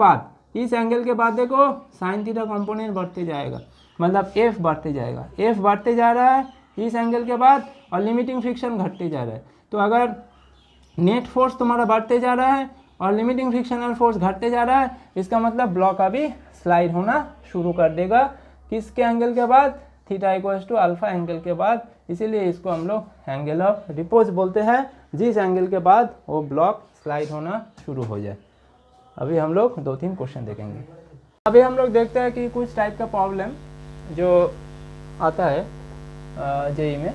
बाद देखो साइन थीटा कंपोनेंट बढ़ते जाएगा, मतलब एफ बढ़ते जाएगा, एफ बढ़ते जा रहा है इस एंगल के बाद, और लिमिटिंग फ्रिक्शन घटते जा रहा है। तो अगर नेट फोर्स तुम्हारा बढ़ते जा रहा है और लिमिटिंग फ्रिक्शनल फोर्स घटते जा रहा है, इसका मतलब ब्लॉक अभी स्लाइड होना शुरू कर देगा, किसके एंगल के बाद, theta equals to alpha angle के बाद। इसीलिए इसको हम लोग एंगल ऑफ रिपोज बोलते हैं, जिस एंगल के बाद वो ब्लॉक स्लाइड होना शुरू हो जाए। अभी हम लोग 2-3 क्वेश्चन देखेंगे। अभी हम लोग देखते हैं कि कुछ टाइप का प्रॉब्लम जो आता है जेई में।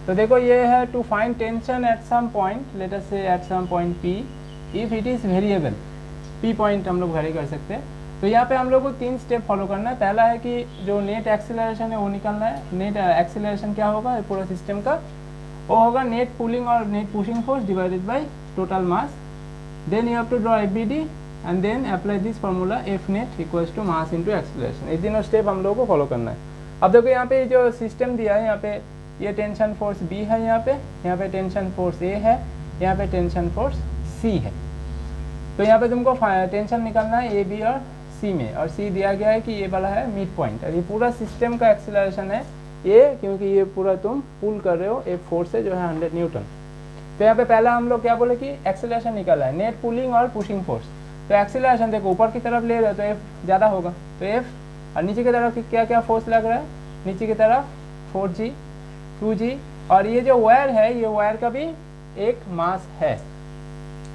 तो देखो ये है to find tension at some point, let us say at some point P, if it is variable, P point हम लोग वेरी कर सकते हैं। तो यहाँ पे हम लोग को 3 स्टेप फॉलो करना है। पहला है कि जो नेट एक्सीलरेशन है वो निकालना है। नेट एक्सीलरेशन क्या होगा पूरा सिस्टम का, वो होगा नेट पुलिंग और net pushing force divided by total mass. Then you have to draw FBD, and then apply this formula F net equals to mass into acceleration. ये तीनों स्टेप हम लोगों को फॉलो करना है। अब देखो यहाँ पे जो सिस्टम दिया है, यहाँ पे ये टेंशन फोर्स बी है, यहाँ पे टेंशन फोर्स ए है, यहाँ पे टेंशन फोर्स सी है। तो यहाँ पे तुमको टेंशन निकालना है ए बी और सी में, और सी दिया गया है कि ये वाला है मिड पॉइंट, और ये पूरा सिस्टम का एक्सेलरेशन है ये, क्योंकि ये पूरा तुम पुल कर रहे हो एक फोर्स से जो है 100 न्यूटन। तो यहाँ पे पहला हम लोग क्या बोले कि एक्सेलरेशन निकाला है, नेट पुलिंग और पुशिंग फोर्स। तो एक्सेलरेशन देखो ऊपर की तरफ ले रहे हो तो एफ ज़्यादा होगा, तो एफ, और नीचे की तरफ क्या क्या फोर्स लग रहा है, नीचे की तरफ 4G 2G, और ये जो वायर है ये वायर का भी एक मास है,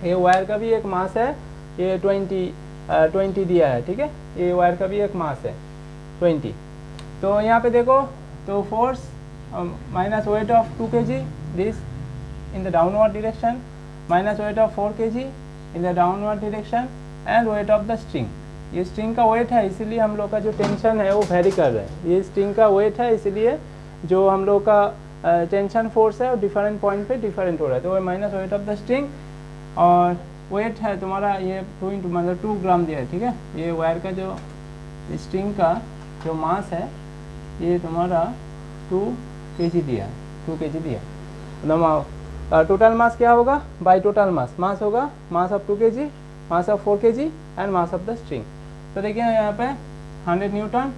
ये वायर का भी एक मास है, ये 20 दिया है, ठीक है, ये वायर का भी एक मास है 20। तो यहाँ पे देखो तो force minus weight of 2 kg this in the downward direction, minus weight of 4 kg in the downward direction, and weight of the string. ये स्ट्रिंग का वेट है, इसीलिए हम लोग का जो टेंशन है वो वेरी कर रहा है। ये स्ट्रिंग का वेट है, इसलिए जो हम लोग का टेंशन फोर्स है वो डिफरेंट पॉइंट पे डिफरेंट हो रहा है। तो वो minus weight of the string, और वेट है तुम्हारा ये 2 ग्राम दिया है, ठीक है। ये वायर का जो स्ट्रिंग का जो मास है ये तुम्हारा 2 kg दिया है, 2 kg दिया। टोटल मास क्या होगा, बाई टोटल मास होगा mass of 2 kg, mass of 4 kg and mass of the string. तो देखिए यहाँ पे 100 न्यूटन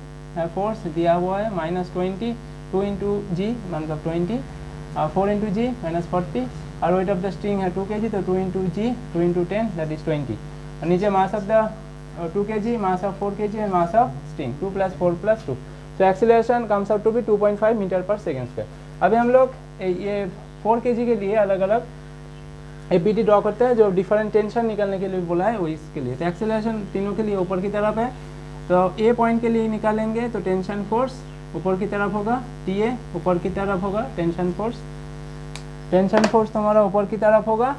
फोर्स दिया हुआ है, माइनस 20 2 इंटू जी मतलब 20, 4 इंटू जी माइनस 40, और वेट ऑफ द स्ट्रिंग है 2 kg, तो 2 into G 2 into 10 that is 20, और नीचे mass of the 2 kg, mass of 4 kg and mass of string 2 + 4 + 2। तो acceleration comes out to be 2.5 metre per second square. अभी हम लोग ये 4 kg के लिए अलग अलग एपीटी ड्रॉ करते हैं, जो डिफरेंट टेंशन निकालने के लिए बोला है वो इसके लिए। तो एक्सेलरेशन तीनों के लिए ऊपर की तरफ है, तो ए पॉइंट के लिए निकालेंगे तो टेंशन फोर्स ऊपर की तरफ होगा, TA ऊपर की तरफ होगा, टेंशन फोर्स तुम्हारा ऊपर की तरफ होगा,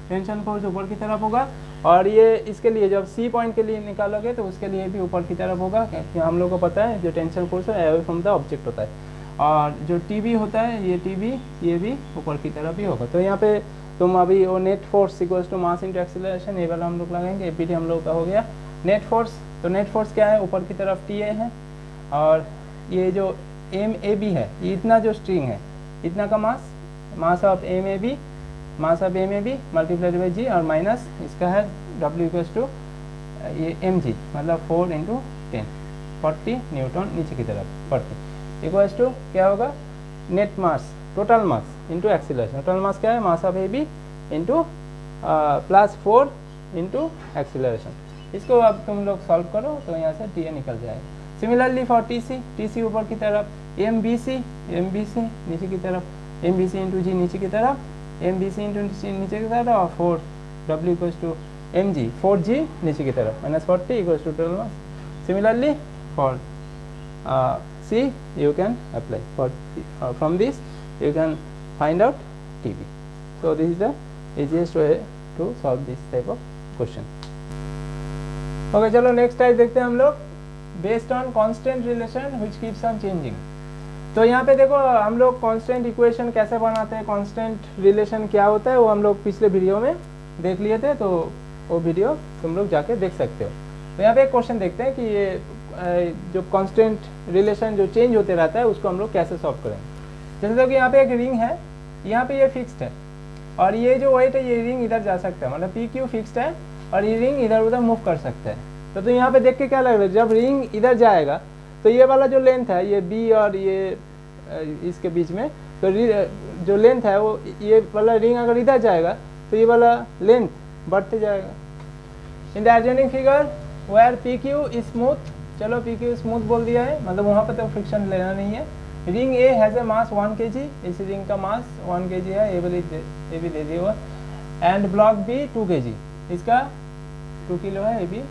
टेंशन फोर्स ऊपर की तरफ होगा। और ये इसके लिए जब सी पॉइंट के लिए निकालोगे तो उसके लिए भी ऊपर की तरफ होगा, क्योंकि हम लोग को पता है जो टेंशन फोर्स है अवे फ्रॉम द ऑब्जेक्ट होता है, और जो TB होता है ये TB ये भी ऊपर की तरफ ही होगा। तो यहाँ पे तुम अभी वो net force equals to mass into acceleration ये वाला हम लोग लगाएंगे, एपीटी हम लोग का हो गया नेट फोर्स। तो नेट फोर्स क्या है, ऊपर की तरफ TA है, और ये जो MAB है ये इतना जो स्ट्रिंग है इतना का mass of MAB multiplied by g, और माइनस इसका है W इक्वल्स टू ये mg मतलब 4 इंटू 10 40 न्यूटन नीचे की तरफ 40 इक्वल्स टू क्या होगा net mass total mass into acceleration. Total mass क्या है, mass of AB into +4 into acceleration. इसको अब तुम लोग सॉल्व करो तो यहाँ से TA निकल जाएगा। सिमिलरली फॉर TC ऊपर की तरफ, MBC नीचे की तरफ, MBC इंटू G नीचे की तरफ, MBC इंटू नीचे की तरफ, और 4 W equals to mg 4G नीचे की तरफ -40 equals to total mass. Similarly for C you can apply for from this you can find out TB. So this is the easiest way to solve this type of question. Okay, चलो next type देखते हैं हम लोग, based on constant relation which keeps on changing. तो यहाँ पे देखो हम लोग कांस्टेंट इक्वेशन कैसे बनाते हैं, कांस्टेंट रिलेशन क्या होता है वो हम लोग पिछले वीडियो में देख लिए थे, तो वो वीडियो तुम लोग जाके देख सकते हो। तो यहाँ पे एक क्वेश्चन देखते हैं कि ये जो कांस्टेंट रिलेशन जो चेंज होते रहता है उसको हम लोग कैसे सॉल्व करेंगे। जैसे कि यहाँ पे एक रिंग है, यहाँ पे ये फिक्स्ड है, और ये जो वेट है ये रिंग इधर जा सकता है, मतलब PQ फिक्स्ड है और ये रिंग इधर उधर मूव कर सकता है। तो यहाँ पे देख के क्या लग रहा है, जब रिंग इधर जाएगा तो ये वाला जो लेंथ है ये B और ये इसके बीच में, तो जो लेंथ है वो ये वाला रिंग अगर इधर जाएगा तो ये वाला लेंथ बढ़ते जाएगा। In the adjoining figure where PQ is smooth, चलो PQ स्मूथ बोल दिया है, मतलब वहाँ पे तो फ्रिक्शन लेना नहीं है। Ring A has a mass 1 kg, इस रिंग का मास 1 kg है, ये भी दे दिया हुआ, एंड ब्लॉक B 2 kg, इसका 2 किलो है, ये भी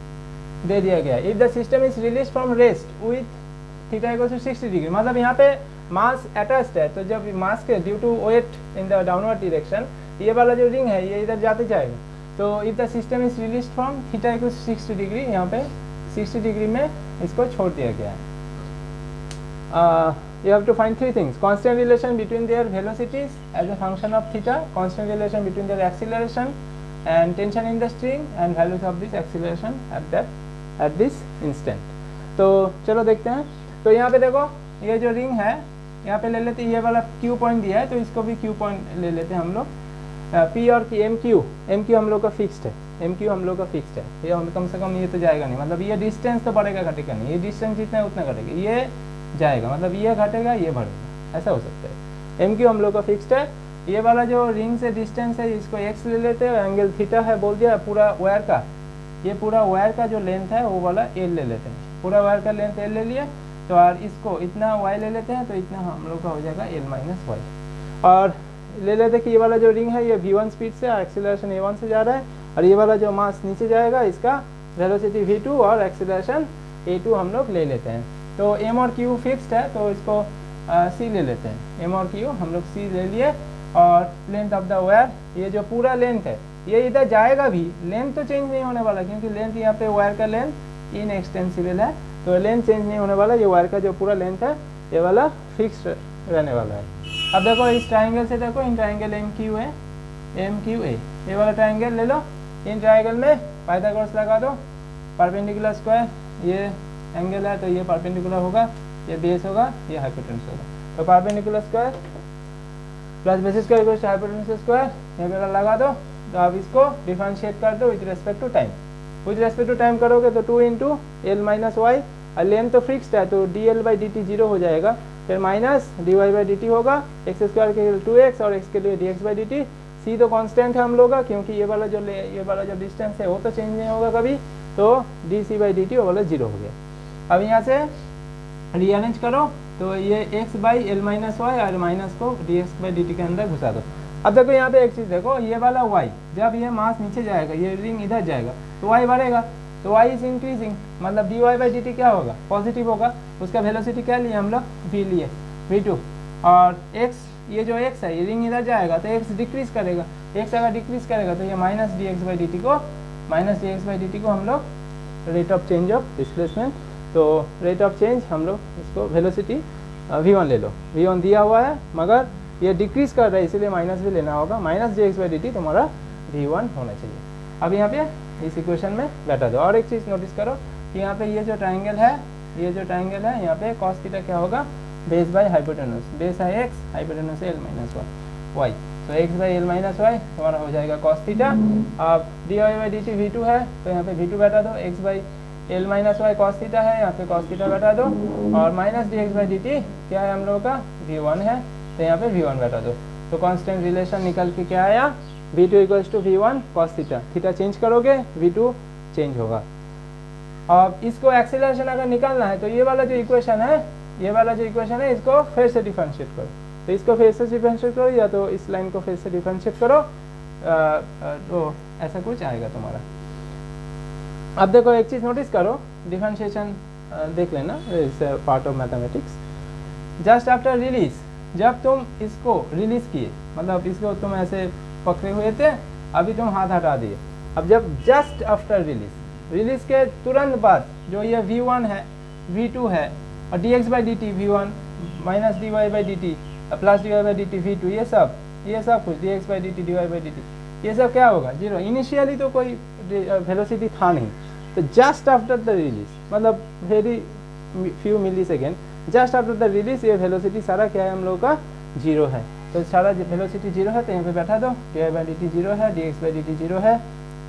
दे दिया गया। If the system is release from rest with theta equals to 60 degree, मतलब यहाँ पे मास अटैच्ड है, तो जब मास के due to weight in the downward direction ये वाला जो रिंग है ये इधर जाते जाएगा। तो if the system is release from theta equals 60 degree, यहाँ पे 60 डिग्री में इसको छोड़ दिया गया है। You have to find 3 things: constant relation between their velocities as a function of theta, constant relation between their acceleration and tension in the string and values of this acceleration at this instant। तो चलो देखते हैं। तो यहाँ पे देखो ये जो रिंग है यहाँ पे ले लेते हैं, ये वाला Q पॉइंट दिया है तो इसको भी Q पॉइंट ले लेते हैं हम लोग। P और एम क्यू हम लोग का फिक्स्ड है, एम क्यू हम लोग का फिक्स्ड है, ये हम कम से कम ये तो जाएगा नहीं, मतलब ये डिस्टेंस तो बढ़ेगा घटेगा नहीं, ये डिस्टेंस जितना है उतना घटेगा, ये जाएगा मतलब ये घटेगा ये बढ़ेगा, ऐसा हो सकता है। एम क्यू हम लोग का फिक्स्ड है। ये वाला जो रिंग से डिस्टेंस है इसको x ले लेते हैं, एंगल थीटा है बोल दिया, पूरा वायर का ये पूरा वायर का जो लेंथ है वो वाला l ले लेते हैं, पूरा वायर का लेंथ l ले लिए तो और इसको इतना y ले लेते हैं तो इतना हम लोग का हो जाएगा l माइनस वाई। और ले लेते कि ये वाला जो रिंग है ये v1 स्पीड से और एक्सीलरेशन a1 से जा रहा है, और ये वाला जो मास नीचे जाएगा इसका वेलोसिटी v2 और एक्सीलरेशन a2 हम लोग ले लेते हैं। तो m और q फिक्स्ड है तो इसको c ले लेते हैं, m और q हम लोग c ले लिए। और लेंथ ऑफ द वायर, ये जो पूरा लेंथ है ये इधर जाएगा भी, लेंथ तो चेंज नहीं होने वाला क्योंकि लेंथ यहाँ पे वायर का लेंथ इनएक्सटेंसिबल है तो लेंथ चेंज नहीं होने वाला, ये वायर का जो पूरा लेंथ है ये वाला फिक्स रहने वाला है। अब देखो इस ट्राइंगल से देखो, in triangle M Q A, ये वाला ट्राइंगल ले लो, इन ट्राइंगल में पाइथागोरस लगा दो, परपेंडिकुलर स्क्वायर, ये एंगल है तो ये परपेंडिकुलर होगा, ये बेस होगा, ये हाइपोटेन्यूस होगा, तो perpendicular square plus basis square equals to hypotenuse square, ये वाला लगा दो। तो आप इसको डिफरेंशिएट कर दो with respect to time, with respect to time करोगे तो 2 इंटू एल माइनस वाई, और लेंथ तो फिक्स्ड है तो d l by D t zero हो जाएगा, फिर minus d Y by D t होगा, एक्स स्क्वायर के लिए 2x और x के लिए d x by D t. C तो कांस्टेंट है हम लोग का क्योंकि ये वाला जो डिस्टेंस है वो तो चेंज नहीं होगा कभी, तो D C by D T वो वाला जीरो हो गया। अब यहाँ से रीअरेंज करो तो ये x by L minus Y और माइनस को D x by D T के अंदर घुसा दो। अब देखो यहाँ पे एक चीज़ देखो, ये वाला y जब ये मास नीचे जाएगा ये रिंग इधर जाएगा तो y बढ़ेगा, तो y इज इंक्रीजिंग, मतलब D Y by D T क्या होगा पॉजिटिव होगा, उसका वेलोसिटी क्या लिए हम लोग v लिए v2, और x ये जो x है ये रिंग इधर जाएगा तो x डिक्रीज करेगा, x अगर डिक्रीज करेगा तो ये minus d x by D T को हम लोग rate of change of displacement, तो रेट ऑफ चेंज हम लोग इसको वेलोसिटी v1 ले लो, v1 दिया हुआ है मगर ये डिक्रीज कर रहा है इसीलिए माइनस भी लेना होगा, minus d x by D T तुम्हारा v1 होना चाहिए। अब यहाँ पे इस इक्वेशन में बैठा दो। और एक चीज़ नोटिस करो कि यहाँ पे ये जो ट्राइंगल है यहाँ पे कॉस थीटा क्या होगा, बेस बाय हाइपोटेन्यूस, बेस है x, हाइपोटेन्यूस है l माइनस वाई, तो x by L minus y तुम्हारा हो जाएगा कॉस थीटा। अब d Y by D t v2 है तो यहाँ पे v2 बैठा दो, x by L minus y cos theta है, यहाँ पे कॉस थीटा बैठा दो, और minus d x by D T क्या है हम लोगों का v1 है तो यहाँ पे v1 बैठा दो। तो कांस्टेंट रिलेशन निकल के क्या आया, v2 equals to v1 cos theta, theta change करोगे v2 चेंज होगा। अब इसको एक्सेलरेशन अगर निकालना है तो ये वाला जो इक्वेशन है इसको फिर से डिफरेंशिएट करो, तो इसको फिर से डिफरेंशिएट करो या तो इस लाइन को फिर से डिफरेंशिएट करो, तो ऐसा कुछ आएगा तुम्हारा। अब देखो एक चीज़ नोटिस करो, डिफरेंशिएशन देख लेना, it's part of mathematics. Just after release, जब तुम इसको रिलीज किए मतलब इसको तुम ऐसे पकड़े हुए थे, अभी तुम हाथ हटा दिए, अब जब जस्ट आफ्टर रिलीज के तुरंत बाद जो ये v1 है v2 है और dx by D t v1 minus d Y by D t plus d Y by D t v2, ये सब कुछ dx by D t d Y by D t ये सब क्या होगा जीरो। इनिशियली तो कोई वेलोसिटी था नहीं, तो जस्ट आफ्टर द रिलीज मतलब very few millisecond, just after the release ये वेलोसिटी सारा क्या है हम लोगों का जीरो है, तो सारा वेलोसिटी जीरो है तो यहाँ पे बैठा दो, d Y by D t zero है, d x by D t zero है,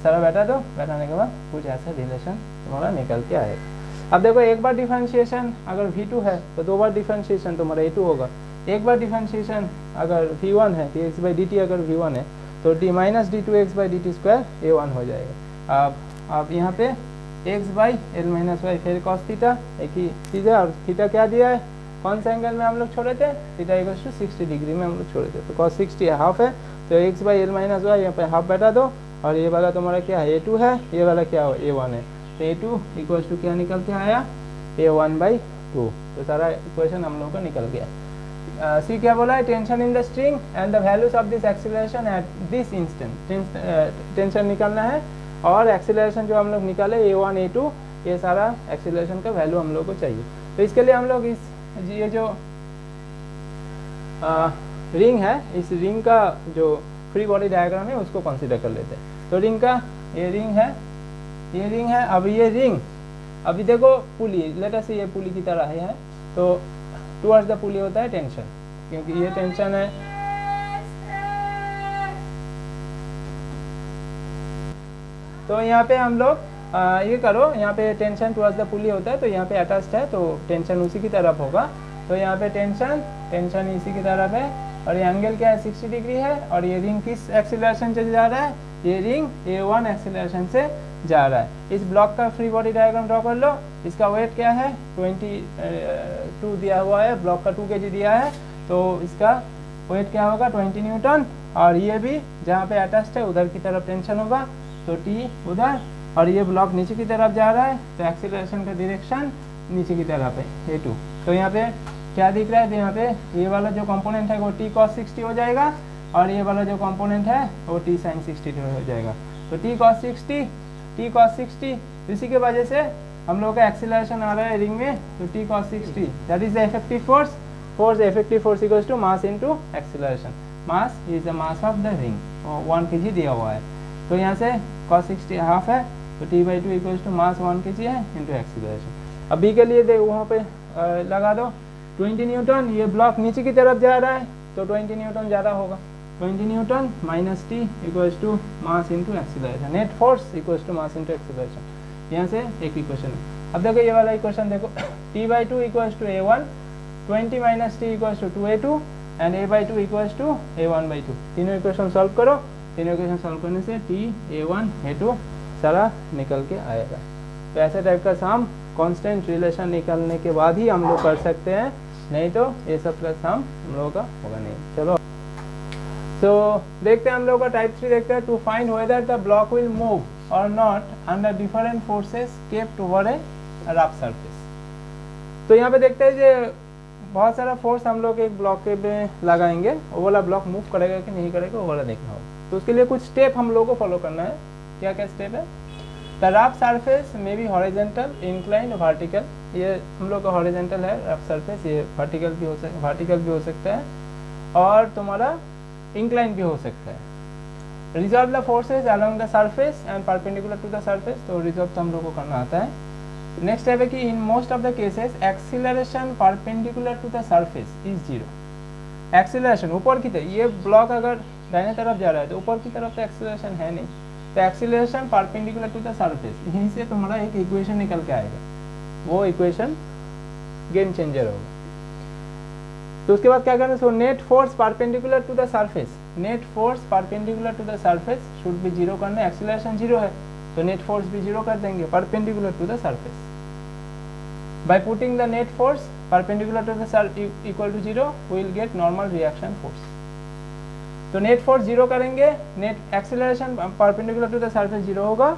सारा बैठा दो, बैठाने के बाद कुछ ऐसा रिलेशन तुम्हारा निकल के आएगा। अब देखो एक बार डिफरेंशिएशन अगर v2 है तो 2 बार डिफरेंशिएशन तुम्हारा a2 होगा, एक बार डिफरेंशिएशन अगर v1 है dx बाई डी टी अगर v1 है तो d minus d two x by D t square a1 हो जाएगा। अब यहाँ पे x by L minus y फिर कॉस थीटा एक ही चीज़ है, और थीटा क्या दिया है, कौन सा एंगल में हम लोग छोड़े थे, थीटा इक्वल्स टू 60 डिग्री में हम लोग छोड़े थे, तो कॉस 60 हाफ है तो x by L minus y यहाँ पे हाफ बैठा दो, और ये वाला तुम्हारा क्या है a2 है, ये वाला क्या हो a1 है, तो a2 इक्वल्स टू क्या निकल के आया a1 बाई 2, तो सारा इक्वेशन हम लोग का निकल गया। सी क्या बोला है, tension in the string and the values of this acceleration at this instant, tension निकालना है और एक्सीलरेशन जो हम लोग निकाले a1 a2 ये सारा एक्सीलरेशन का वैल्यू हम लोग को चाहिए। तो इसके लिए हम लोग ये जो रिंग है इस रिंग का जो फ्री बॉडी डायग्राम है उसको कंसीडर कर लेते हैं। तो तो रिंग का ये रिंग है, ये रिंग है। अब ये रिंग अभी देखो पुली, लेट अस से ये पुली की तरह है, तो टुवर्ड्स द पुली होता है टेंशन, क्योंकि ये टेंशन है। तो यहाँ पे हम लोग ये करो, यहाँ पे टेंशन टुवर्ड्स द पुली होता है, तो यहाँ पे अटैच्ड है तो टेंशन उसी की तरफ होगा। तो यहाँ पे टेंशन इसी की तरफ है, और ये एंगल क्या है 60 डिग्री है। और ये रिंग किस एक्सीलरेशन से जा रहा है, ये रिंग a1 एक्सीलरेशन से जा रहा है। इस ब्लॉक का फ्री बॉडी डायग्राम ड्रॉ कर लो। इसका वेट क्या है 22 दिया हुआ है, ब्लॉक का 2 kg दिया है, तो इसका वेट क्या होगा 20 न्यूटन। और ये भी जहाँ पे अटैच्ड है उधर की तरफ टेंशन होगा, तो T उधर। और ये ब्लॉक नीचे की तरफ जा रहा है, तो एक्सीलरेशन का डायरेक्शन नीचे की तरफ है a2। तो यहाँ पे क्या दिख रहा है, तो यहाँ पे ये वाला जो कंपोनेंट है वो T cos 60 हो जाएगा, और ये वाला जो कंपोनेंट है वो T sin 60 हो जाएगा। तो T cos 60 इसी के वजह से हम लोग का एक्सीलरेशन आ रहा है रिंग में, तो T cos 60 that is the effective force. Effective force equals to mass into acceleration. Mass is the mass of the ring, 1 kg दिया हुआ है। तो यहाँ से cos 60 हाफ है, तो T/2 equals to mass 1 kg है इंटू एक्सीलरेशन। अब बी के लिए दे वहाँ पे लगा दो 20 न्यूटन। ये ब्लॉक नीचे की तरफ जा रहा है, तो 20 न्यूटन ज़्यादा होगा। 20 newton minus T equals to mass into acceleration. Net force equals to mass into acceleration. यहाँ से एक इक्वेशन है। अब देखो ये वाला इक्वेशन देखो, T/2 इक्वल्स टू a1, 20 माइनस T equals to 2a2 and a/2 equals to a1/2। तीनों इक्वेशन सॉल्व करो। तीनों इक्वेशन सॉल्व करने से T a1 a2 सारा निकल के आएगा। तो ऐसे टाइप का सम कांस्टेंट रिलेशन निकालने के बाद ही हम लोग कर सकते हैं, नहीं तो ये सब का सम हम लोगों का होगा नहीं। चलो तो देखते हैं हम लोग का टाइप 3 देखते हैं। To find whether the block will move और not under different forces kept over a rough surface. तो यहाँ पे देखते हैं कि बहुत सारा फोर्स हम लोग एक ब्लॉक के में लगाएंगे, वो वाला ब्लॉक मूव करेगा कि नहीं करेगा वो वाला देखना होगा। तो उसके लिए कुछ स्टेप हम लोग को फॉलो करना है। क्या क्या स्टेप है, the rough surface may be horizontal, inclined, vertical. ये हम लोग का हॉरिजॉन्टल है रफ सरफेस, ये वर्टिकल भी हो सकता है और तुम्हारा इंक्लाइन भी हो सकता है। Resolve the forces along the surface and perpendicular to the surface. तो रिजॉल्व तो हम लोग को करना आता है। नेक्स्ट स्टेप है कि in most of the cases acceleration perpendicular to the surface is 0। Acceleration ऊपर की तरफ, ये ब्लॉक अगर दाहिने तरफ जा रहा है तो ऊपर की तरफ तो एक्सीलरेशन है नहीं, तो acceleration perpendicular to the surface, यहीं से तुम्हारा एक इक्वेशन निकल के आएगा, वो इक्वेशन गेम चेंजर होगा। तो उसके बाद क्या करना है, so net force perpendicular to the surface, net force perpendicular to the surface should be 0 करना है। एक्सीलरेशन 0 है तो नेट फोर्स भी 0 कर देंगे perpendicular to the surface. By putting the net force perpendicular to the surface equal to 0 we will get normal reaction force. तो net force 0 करेंगे, net acceleration perpendicular to the surface 0 होगा,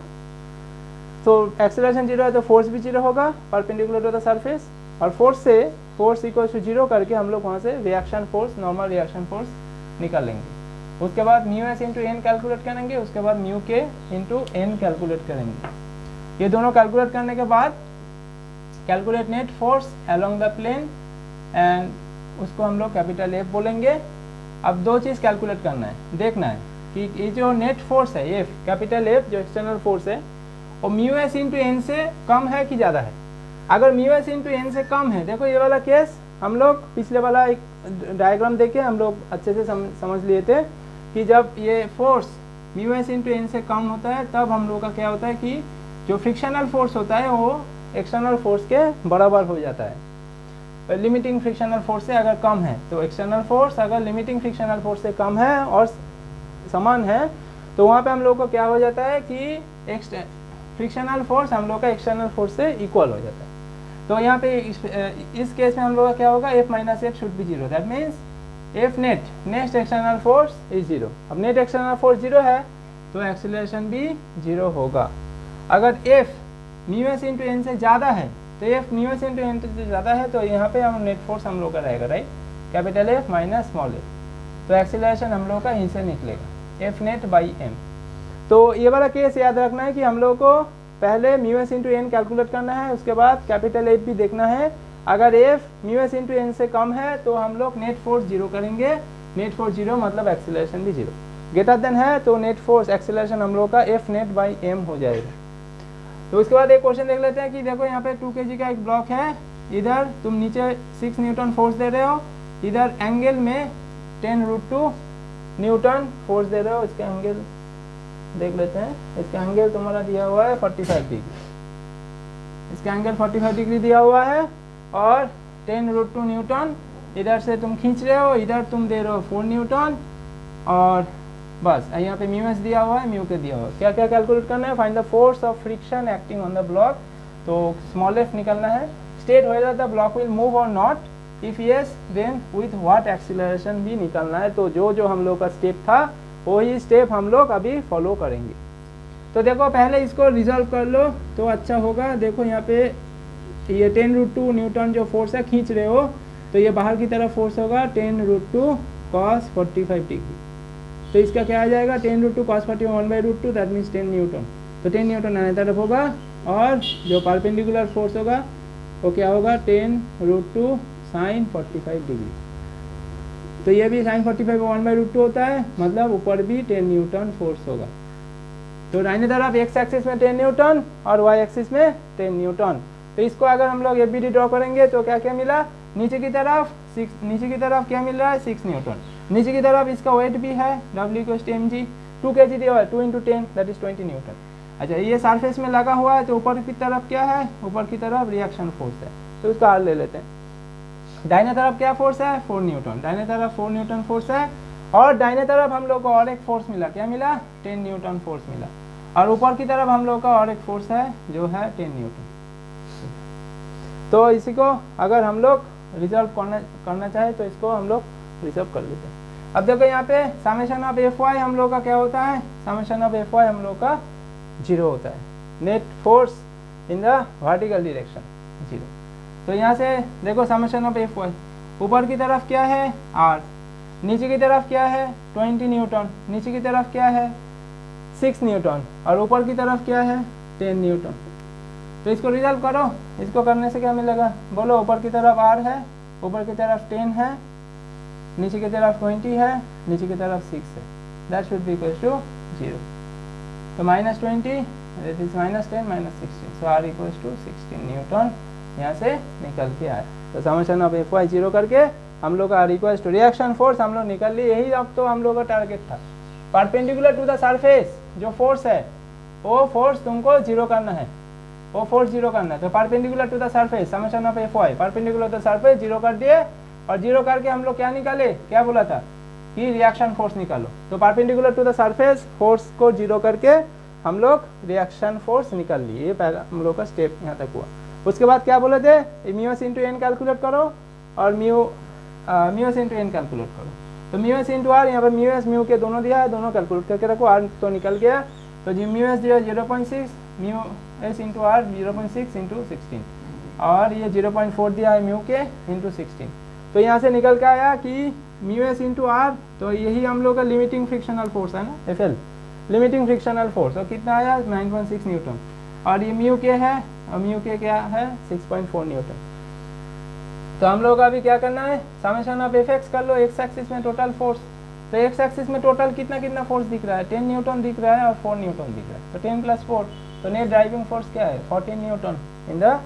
तो acceleration 0 है तो force भी 0 होगा perpendicular to the surface. और force से फोर्स इक्वल टू 0 करके हम लोग वहाँ से reaction force, normal reaction force निकालेंगे। उसके बाद mu S into n calculate करेंगे, उसके बाद mu k into n calculate करेंगे। ये दोनों कैलकुलेट करने के बाद calculate net force along the plane and उसको हम लोग कैपिटल एफ बोलेंगे। अब दो चीज़ कैलकुलेट करना है, देखना है कि ये जो नेट फोर्स है एफ, कैपिटल एफ जो एक्सटर्नल फोर्स है वो म्यू एस इंटू एन से कम है कि ज़्यादा है। अगर म्यू एस इंटू एन से कम है, देखो ये वाला केस हम लोग पिछले वाला एक डायग्राम देखे हम लोग अच्छे से समझ लिए थे कि जब ये force mu S into n से कम होता है तब हम लोग का क्या होता है कि जो फ्रिक्शनल फोर्स होता है वो एक्सटर्नल फोर्स के बराबर हो जाता है। लिमिटिंग फ्रिक्शनल फोर्स से अगर कम है तो एक्सटर्नल फोर्स अगर लिमिटिंग फ्रिक्शनल फोर्स से कम है और समान है तो वहाँ पे हम लोग को क्या हो जाता है कि फ्रिक्शनल फोर्स हम लोग का एक्सटर्नल फोर्स से इक्वल हो जाता है। तो यहाँ पे इस केस में हम लोग का क्या होगा, F minus F should be 0, that means F net next external force is 0। अब नेट एक्सटर्नल फोर्स 0 है तो एक्सीलरेशन भी 0 होगा। अगर f mu S into n से ज़्यादा है तो f mu S into n से ज़्यादा है तो यहाँ पे हम नेट फोर्स हम लोग का रहेगा, right, capital F minus small F. तो एक्सीलरेशन हम लोग का यहीं से निकलेगा एफ नेट बाई एम। तो ये वाला केस याद रखना है कि हम लोग को पहले mu S into n calculate करना है, उसके बाद कैपिटल एफ भी देखना है। अगर f mu S into n से कम है तो हम लोग नेट फोर्स 0 करेंगे, नेट फोर्स 0 मतलब एक्सीलरेशन भी 0। ग्रेटर देन है तो नेट फोर्स एक्सेलरेशन हम लोग का एफ नेट बाई एम हो जाएगा। तो उसके बाद एक क्वेश्चन देख लेते हैं कि देखो यहाँ पे 2 kg का एक ब्लॉक है, इधर तुम नीचे 6 न्यूटन फोर्स दे रहे हो, इधर एंगल में 10√2 न्यूटन फोर्स दे रहे हो। इसका एंगल देख लेते हैं, इसका एंगल तुम्हारा दिया हुआ है 45 डिग्री, इसका एंगल 45 डिग्री दिया हुआ है और 10√2 न्यूटन इधर से तुम खींच रहे हो, इधर तुम दे रहे हो 4 न्यूटन और बस यहाँ पे म्यू एस दिया हुआ है, म्यू के दिया हुआ है। क्या क्या कैलकुलेट करना है? Find the force of friction acting on the block. तो स्मॉल एफ निकलना है। State whether the block will move और not, if yes then with what acceleration भी निकलना है। तो जो जो हम लोग का स्टेप था वही स्टेप हम लोग अभी फॉलो करेंगे। तो देखो पहले इसको रिजॉल्व कर लो तो अच्छा होगा। देखो यहाँ पे ये 10√2 न्यूटन जो फोर्स है खींच रहे हो, तो ये बाहर की तरफ फोर्स होगा 10√2 cos 45 डिग्री। तो इसका क्या आ जाएगा? 10√2 cos 45 1/√2 दैट मीन्स 10 न्यूटन। तो 10 न्यूटन आने तरफ होगा और जो परपेंडिकुलर फोर्स होगा वो क्या होगा? 10√2 sin 45 डिग्री। तो ये भी sin 45 1/√2 होता है, मतलब ऊपर भी 10 न्यूटन फोर्स होगा। तो दाहिने तरफ एक्स एक्सिस में 10 न्यूटन और वाई एक्सिस में 10 न्यूटन। तो इसको अगर हम लोग एबीडी ड्रॉ करेंगे तो क्या क्या मिला? नीचे की तरफ क्या मिल रहा है? 6 न्यूटन। नीचे की तरफ इसका वेट भी है W = mg, 2 kg दिया हुआ है, 2 × 10 दैट इज 20 न्यूटन। अच्छा ये सरफेस में लगा हुआ है तो ऊपर की तरफ क्या है? ऊपर की तरफ रिएक्शन फोर्स है, तो उसका R ले लेते हैं। दाहिने तरफ क्या फोर्स है? 4 न्यूटन। दाहिने तरफ 4 न्यूटन फोर्स है और दाहिने तरफ हम लोग को और एक फोर्स मिला। क्या मिला? 10 न्यूटन फोर्स मिला। और ऊपर की तरफ हम लोग का और एक फोर्स है जो है 10 न्यूटन। तो इसी को अगर हम लोग रिजॉल्व करना चाहे तो इसको हम लोग रिजॉल्व कर लेते हैं। अब देखो यहाँ पे समेशन ऑफ एफ वाई हम लोग का क्या होता है? समेशन ऑफ एफ वाई हम लोग का 0 होता है। Net force in the vertical direction 0। तो यहाँ से देखो समेशन ऑफ एफ वाई, ऊपर की तरफ क्या है? R, नीचे की तरफ क्या है? 20 न्यूटन, नीचे की तरफ क्या है? 6 न्यूटन और ऊपर की तरफ क्या है? 10 न्यूटन। तो इसको रिजॉल्व करो। इसको करने से क्या मिलेगा? बोलो। ऊपर की तरफ R है, ऊपर की तरफ 10 है, नीचे की तरफ 20 है, नीचे की तरफ 6 है, that should be equal to 0। तो -20 that is -10 -16, so R = 16 newton यहाँ से निकल के आया। तो समेशन ऑफ एफ वाई 0 करके हम लोग का R = रिएक्शन फोर्स हम लोग निकल लिए। यही अब तो हम लोग का टारगेट था। परपेंडिकुलर टू द सरफेस जो फोर्स है वो फोर्स तुमको 0 करना है, वो फोर्स 0 करना है। तो perpendicular to the surface summation of f y, perpendicular to the surface 0 कर दिए और 0 करके हम लोग क्या निकाले? क्या बोला था कि रिएक्शन फोर्स निकालो। तो perpendicular to the surface force को 0 करके हम लोग रिएक्शन फोर्स निकाल लिए। ये पहला हम लोग का स्टेप यहाँ तक हुआ। उसके बाद क्या बोले थे? Mu S into n calculate करो और mu S into n calculate करो। तो म्यू एस इंटू आर, यहाँ पर म्यू एस म्यू के दोनों दिया है, दोनों कैलकुलेट करके रखो। आर तो निकल गया। तो जी म्यू एस दिया 0.6, म्यू एस इंटू आर 0.6 × 16 और ये 0.4 दिया है म्यू के इंटू 16। तो यहाँ से निकल के आया कि म्यू एस इंटू आर, तो यही हम लोग का लिमिटिंग फ्रिक्शनल फोर्स है ना, एफ लिमिटिंग फ्रिक्शनल फोर्स। तो कितना आया? 9.6 न्यूटन। और ये म्यू के है और म्यू के क्या है? 6.4 न्यूटन। तो हम लोग अभी क्या करना है? समेशन ऑफ एफ एक्स कर लो। एक्स एक्सिस में टोटल फोर्स, तो एक्स एक्सिस में टोटल कितना फोर्स दिख रहा है? 10 न्यूटन दिख रहा है और 4 न्यूटन दिख रहा है। तो 10 + 4, तो नेट ड्राइविंग फोर्स क्या है? 14 Newton in the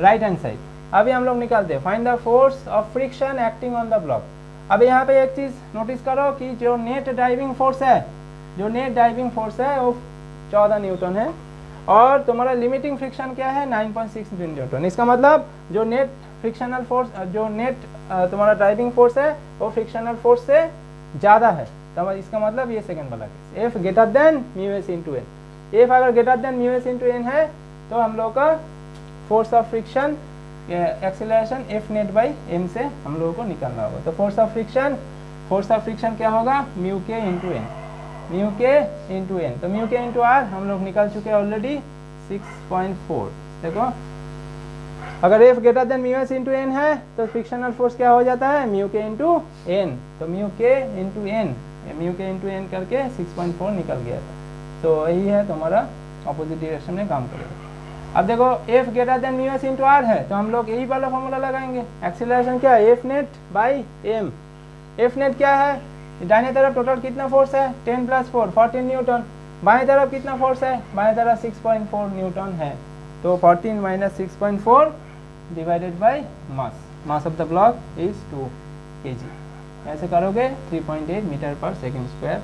right hand side. अभी हम लोग निकालते हैं find the force of friction acting on the block. अभी यहाँ पे एक चीज नोटिस करो कि जो नेट ड्राइविंग फोर्स है, जो नेट ड्राइविंग फोर्स है वो 14 न्यूटन है और तुम्हारा लिमिटिंग फ्रिक्शन क्या है? 9.6 न्यूटन। इसका मतलब जो नेट फ्रिक्शनल फोर्स, जो नेट तुम्हारा ड्राइविंग फोर्स है वो फ्रिक्शनल फोर्स से ज़्यादा है। तो इसका मतलब ये सेकंड वाला case, F greater than mu S into N. F अगर greater than mu S into N है तो हम लोग का force of friction acceleration F net by m से हम लोगों को निकालना होगा। तो फोर्स ऑफ फ्रिक्शन क्या होगा? Mu k into N, mu k into n. तो म्यू के इंटू आर हम लोग निकाल चुके हैं ऑलरेडी 6.4। देखो अगर f greater than mu S into N है तो फ्रिक्शनल फोर्स क्या हो जाता है? Mu k into n. तो म्यू के इंटू एन करके 6.4 निकल गया था। तो यही है तुम्हारा ऑपोजिट डायरेक्शन में काम करेगा। अब देखो f greater than mu S into R है तो हम लोग यही वाला फॉर्मूला लगाएंगे। एक्सीलरेशन क्या है? F net by M. F net क्या है? दाहिने तरफ टोटल कितना फोर्स है 10 + 4 14 न्यूटन। बाएं तरफ कितना फोर्स है, बाएं तरफ 6.4 न्यूटन है। तो 14 - 6.4 divided by mass of the block is 2 kg। ऐसे करोगे 3.8 मीटर पर सेकेंड स्क्वायर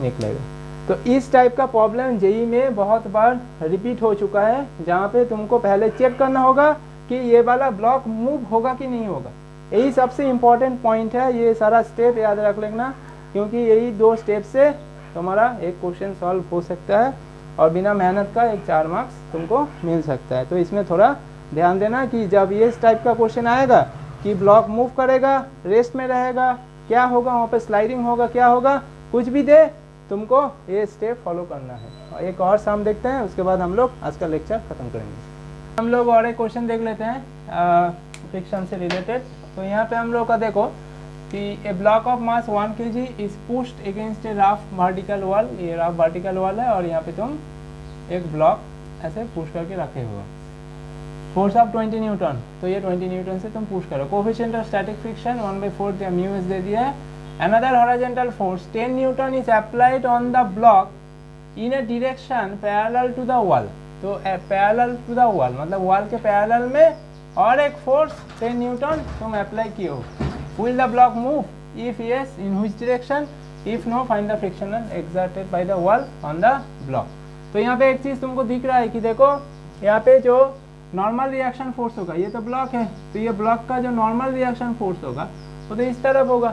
निकलेगा। तो इस टाइप का प्रॉब्लम जेई में बहुत बार रिपीट हो चुका है, जहाँ पे तुमको पहले चेक करना होगा कि ये वाला ब्लॉक मूव होगा कि नहीं होगा। यही सबसे इम्पोर्टेंट पॉइंट है, ये सारा स्टेप याद रख लेना, क्योंकि यही 2 स्टेप से तुम्हारा एक क्वेश्चन सॉल्व हो सकता है और बिना मेहनत का एक 4 मार्क्स तुमको मिल सकता है। तो इसमें थोड़ा ध्यान देना कि जब ये इस टाइप का क्वेश्चन आएगा कि ब्लॉक मूव करेगा, रेस्ट में रहेगा, क्या होगा वहाँ पे, स्लाइडिंग होगा, क्या होगा, कुछ भी दे, तुमको ये स्टेप फॉलो करना है। और एक और सम देखते हैं, उसके बाद हम लोग आज का लेक्चर खत्म करेंगे। हम लोग और एक क्वेश्चन देख लेते हैं फ्रिक्शन से रिलेटेड। तो यहाँ पे हम लोग का देखो कि a block of mass 1 kg is pushed against a rough vertical wall. ये रफ वर्टिकल वॉल है और यहाँ पे तुम एक ब्लॉक ऐसे पुश करके रखे हुए, फोर्स ऑफ 20 न्यूटन। तो ये 20 न्यूटन से तुम पुश करो। Coefficient of static friction 1/4 mu s दे दिया है। Another horizontal force 10 newton is applied on the block in a direction parallel to the wall. तो पैरेलल टू द वॉल मतलब वॉल के पैरेलल में और एक फोर्स 10 न्यूटन तुम अप्लाई किए हो। Will the block move, if yes in which direction, if know find the friction exerted by the wall on the block. तो यहाँ पे एक चीज तुमको दिख रहा है कि देखो यहाँ पे जो नॉर्मल रिएक्शन फोर्स होगा, ये तो ब्लॉक है, तो ये ब्लॉक का जो नॉर्मल रिएक्शन फोर्स होगा वो तो इस तरफ होगा।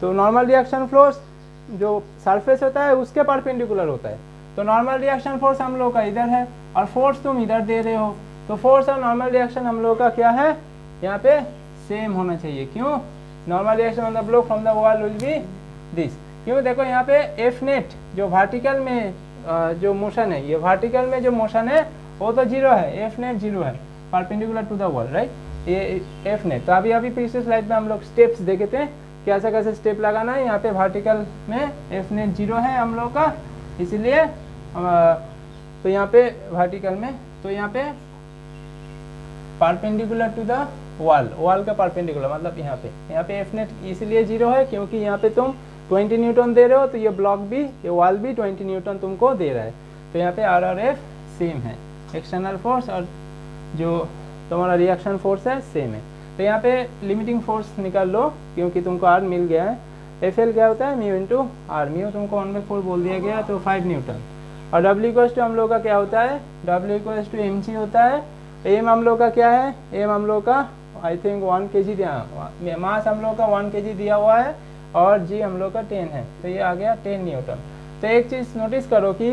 तो नॉर्मल रिएक्शन फोर्स जो सरफेस होता है उसके परपेंडिकुलर होता है। तो नॉर्मल रिएक्शन फोर्स हम लोग का इधर है और फोर्स तुम इधर दे रहे हो, तो फोर्स और नॉर्मल रिएक्शन हम लोग का क्या है, यहाँ पे सेम होना चाहिए। क्यों? Normal reaction on the block from the wall will be this. क्यों? देखो यहाँ पे एफ नेट जो वर्टिकल में जो मोशन है, ये वर्टिकल में जो मोशन है वो तो 0 है, एफ नेट 0 है perpendicular to the wall, right. ये एफ नेट। तो अभी पीछे स्लाइड में हम लोग स्टेप्स देखे थे कैसे कैसे स्टेप लगाना है। यहाँ पे वर्टिकल में एफ नेट 0 है हम लोग का, इसलिए तो यहाँ पे वर्टिकल में, तो यहाँ पे परपेंडिकुलर टू द वॉल का परपेंडिकुलर मतलब यहाँ पे एफ नेट इसलिए 0 है क्योंकि यहाँ पे तुम 20 न्यूटन दे रहे हो, तो ये ब्लॉक भी, ये वॉल भी 20 न्यूटन तुमको दे रहा है। तो यहाँ पे आर और एफ सेम है, एक्सटर्नल फोर्स और जो तुम्हारा रिएक्शन फोर्स है सेम है। तो यहाँ पे लिमिटिंग फोर्स निकाल लो क्योंकि तुमको आर मिल गया है। एफ एल क्या होता है, म्यू इंटू आर। म्यू तुमको 1/4 बोल दिया गया, तो 5 न्यूटन। और डब्ल्यू इक्वल्स टू हम लोग का क्या होता है, डब्ल्यू इक्वल्स टू एम जी होता है। एम हम लोग का क्या है, एम हम लोग का आई थिंक 1 kg दिया, मास हम लोग का 1 kg दिया हुआ है और जी हम लोग का 10 है, तो ये आ गया 10 न्यूटन। तो एक चीज़ नोटिस करो कि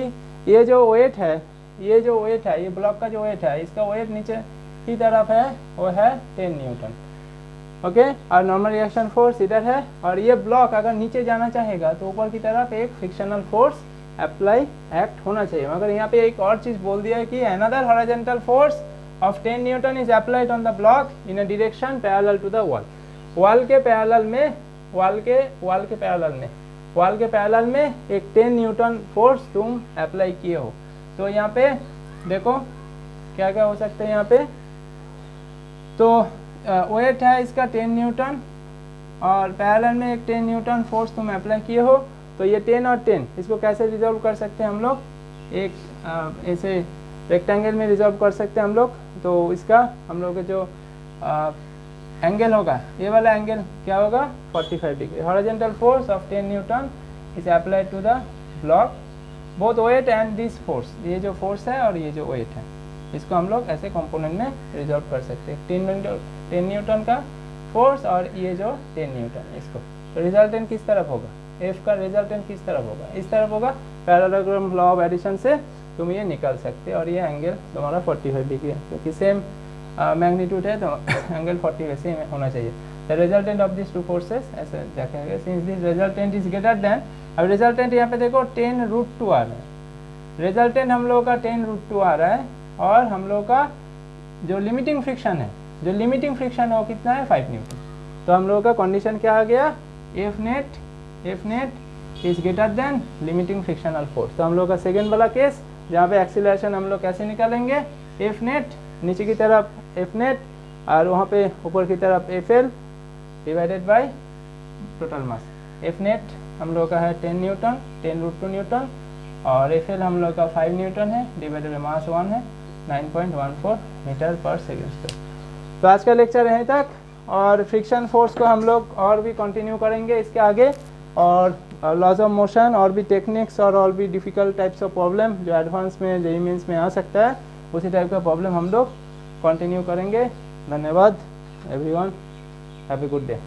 ये जो वेट है, ये जो वेट है, ये ब्लॉक का जो वेट है, इसका वेट नीचे की तरफ है, वो है 10 न्यूटन। ओके, और नॉर्मल रिएक्शन फोर्स इधर है और ये ब्लॉक अगर नीचे जाना चाहेगा तो ऊपर की तरफ एक फ्रिक्शनल फोर्स अप्लाई एक्ट होना चाहिए। मगर यहाँ पे एक और चीज़ बोल दिया है कि another horizontal force of 10 newton is applied on the block in a direction parallel to the wall. Wall के पैरेलल में, वॉल के पैरेलल में एक 10 न्यूटन फोर्स तुम अप्लाई किए हो। तो यहाँ पे देखो क्या क्या हो सकते हैं यहाँ पे। तो वेट है इसका 10 न्यूटन और पैरेलल में एक 10 न्यूटन फोर्स तुम अप्लाई किए हो। तो ये 10 और 10 इसको कैसे रिजॉल्व कर सकते हैं हम लोग, एक ऐसे रेक्टेंगल में रिजॉल्व कर सकते हैं हम लोग। तो इसका हम लोग का जो एंगल होगा, ये वाला एंगल क्या होगा, 45 degree. Horizontal force of 10 newton is applied to the block both weight and this force. ये जो फोर्स है और ये जो वेट है, इसको हम लोग ऐसे कंपोनेंट में रिजॉल्व कर सकते हैं। 10 न्यूटन का फोर्स और ये जो 10 न्यूटन इसको। तो रिजल्टेंट किस तरफ होगा, एफ का रिजल्टेंट किस तरफ होगा, इस तरफ होगा। पैरेललोग्राम लॉ ऑफ एडिशन से तुम ये निकाल सकते हो। और ये एंगल तुम्हारा 45 डिग्री है क्योंकि सेम मैग्नीट्यूड है, तो एंगल 45 सेम होना चाहिए। The resultant of this two forces ऐसे देखेंगे, since this resultant is greater than. अब रिजल्टेंट यहाँ पे देखो 10√2 आ रहा है, रिजल्टेंट हम लोग का 10√2 आ रहा है और हम लोग का जो लिमिटिंग फ्रिक्शन है, जो लिमिटिंग फ्रिक्शन है वो कितना है, 5 न्यूटन। तो हम लोग का कंडीशन क्या आ गया, F net is greater than limiting frictional force. तो हम लोग का सेकेंड वाला केस जहाँ पे एक्सीलरेशन हम लोग कैसे निकालेंगे, एफ नेट नीचे की तरफ एफ नेट और वहाँ पे ऊपर की तरफ F L divided by total mass. F net हम लोग का है 10 न्यूटन, 10√2 न्यूटन, और एफ एल हम लोग का 5 न्यूटन है, डिवाइडेड बाई मास 1 है, 9.14 मीटर पर सेकेंड स्क्वायर। तो आज का लेक्चर यहीं तक, और फ्रिक्शन फोर्स को हम लोग और भी कंटिन्यू करेंगे इसके आगे, और लॉज ऑफ मोशन और भी टेक्निक्स और भी डिफ़िकल्ट टाइप्स ऑफ प्रॉब्लम जो एडवांस में जेईई मेंस में आ सकता है, उसी टाइप का प्रॉब्लम हम लोग कंटिन्यू करेंगे। धन्यवाद everyone, have a good day.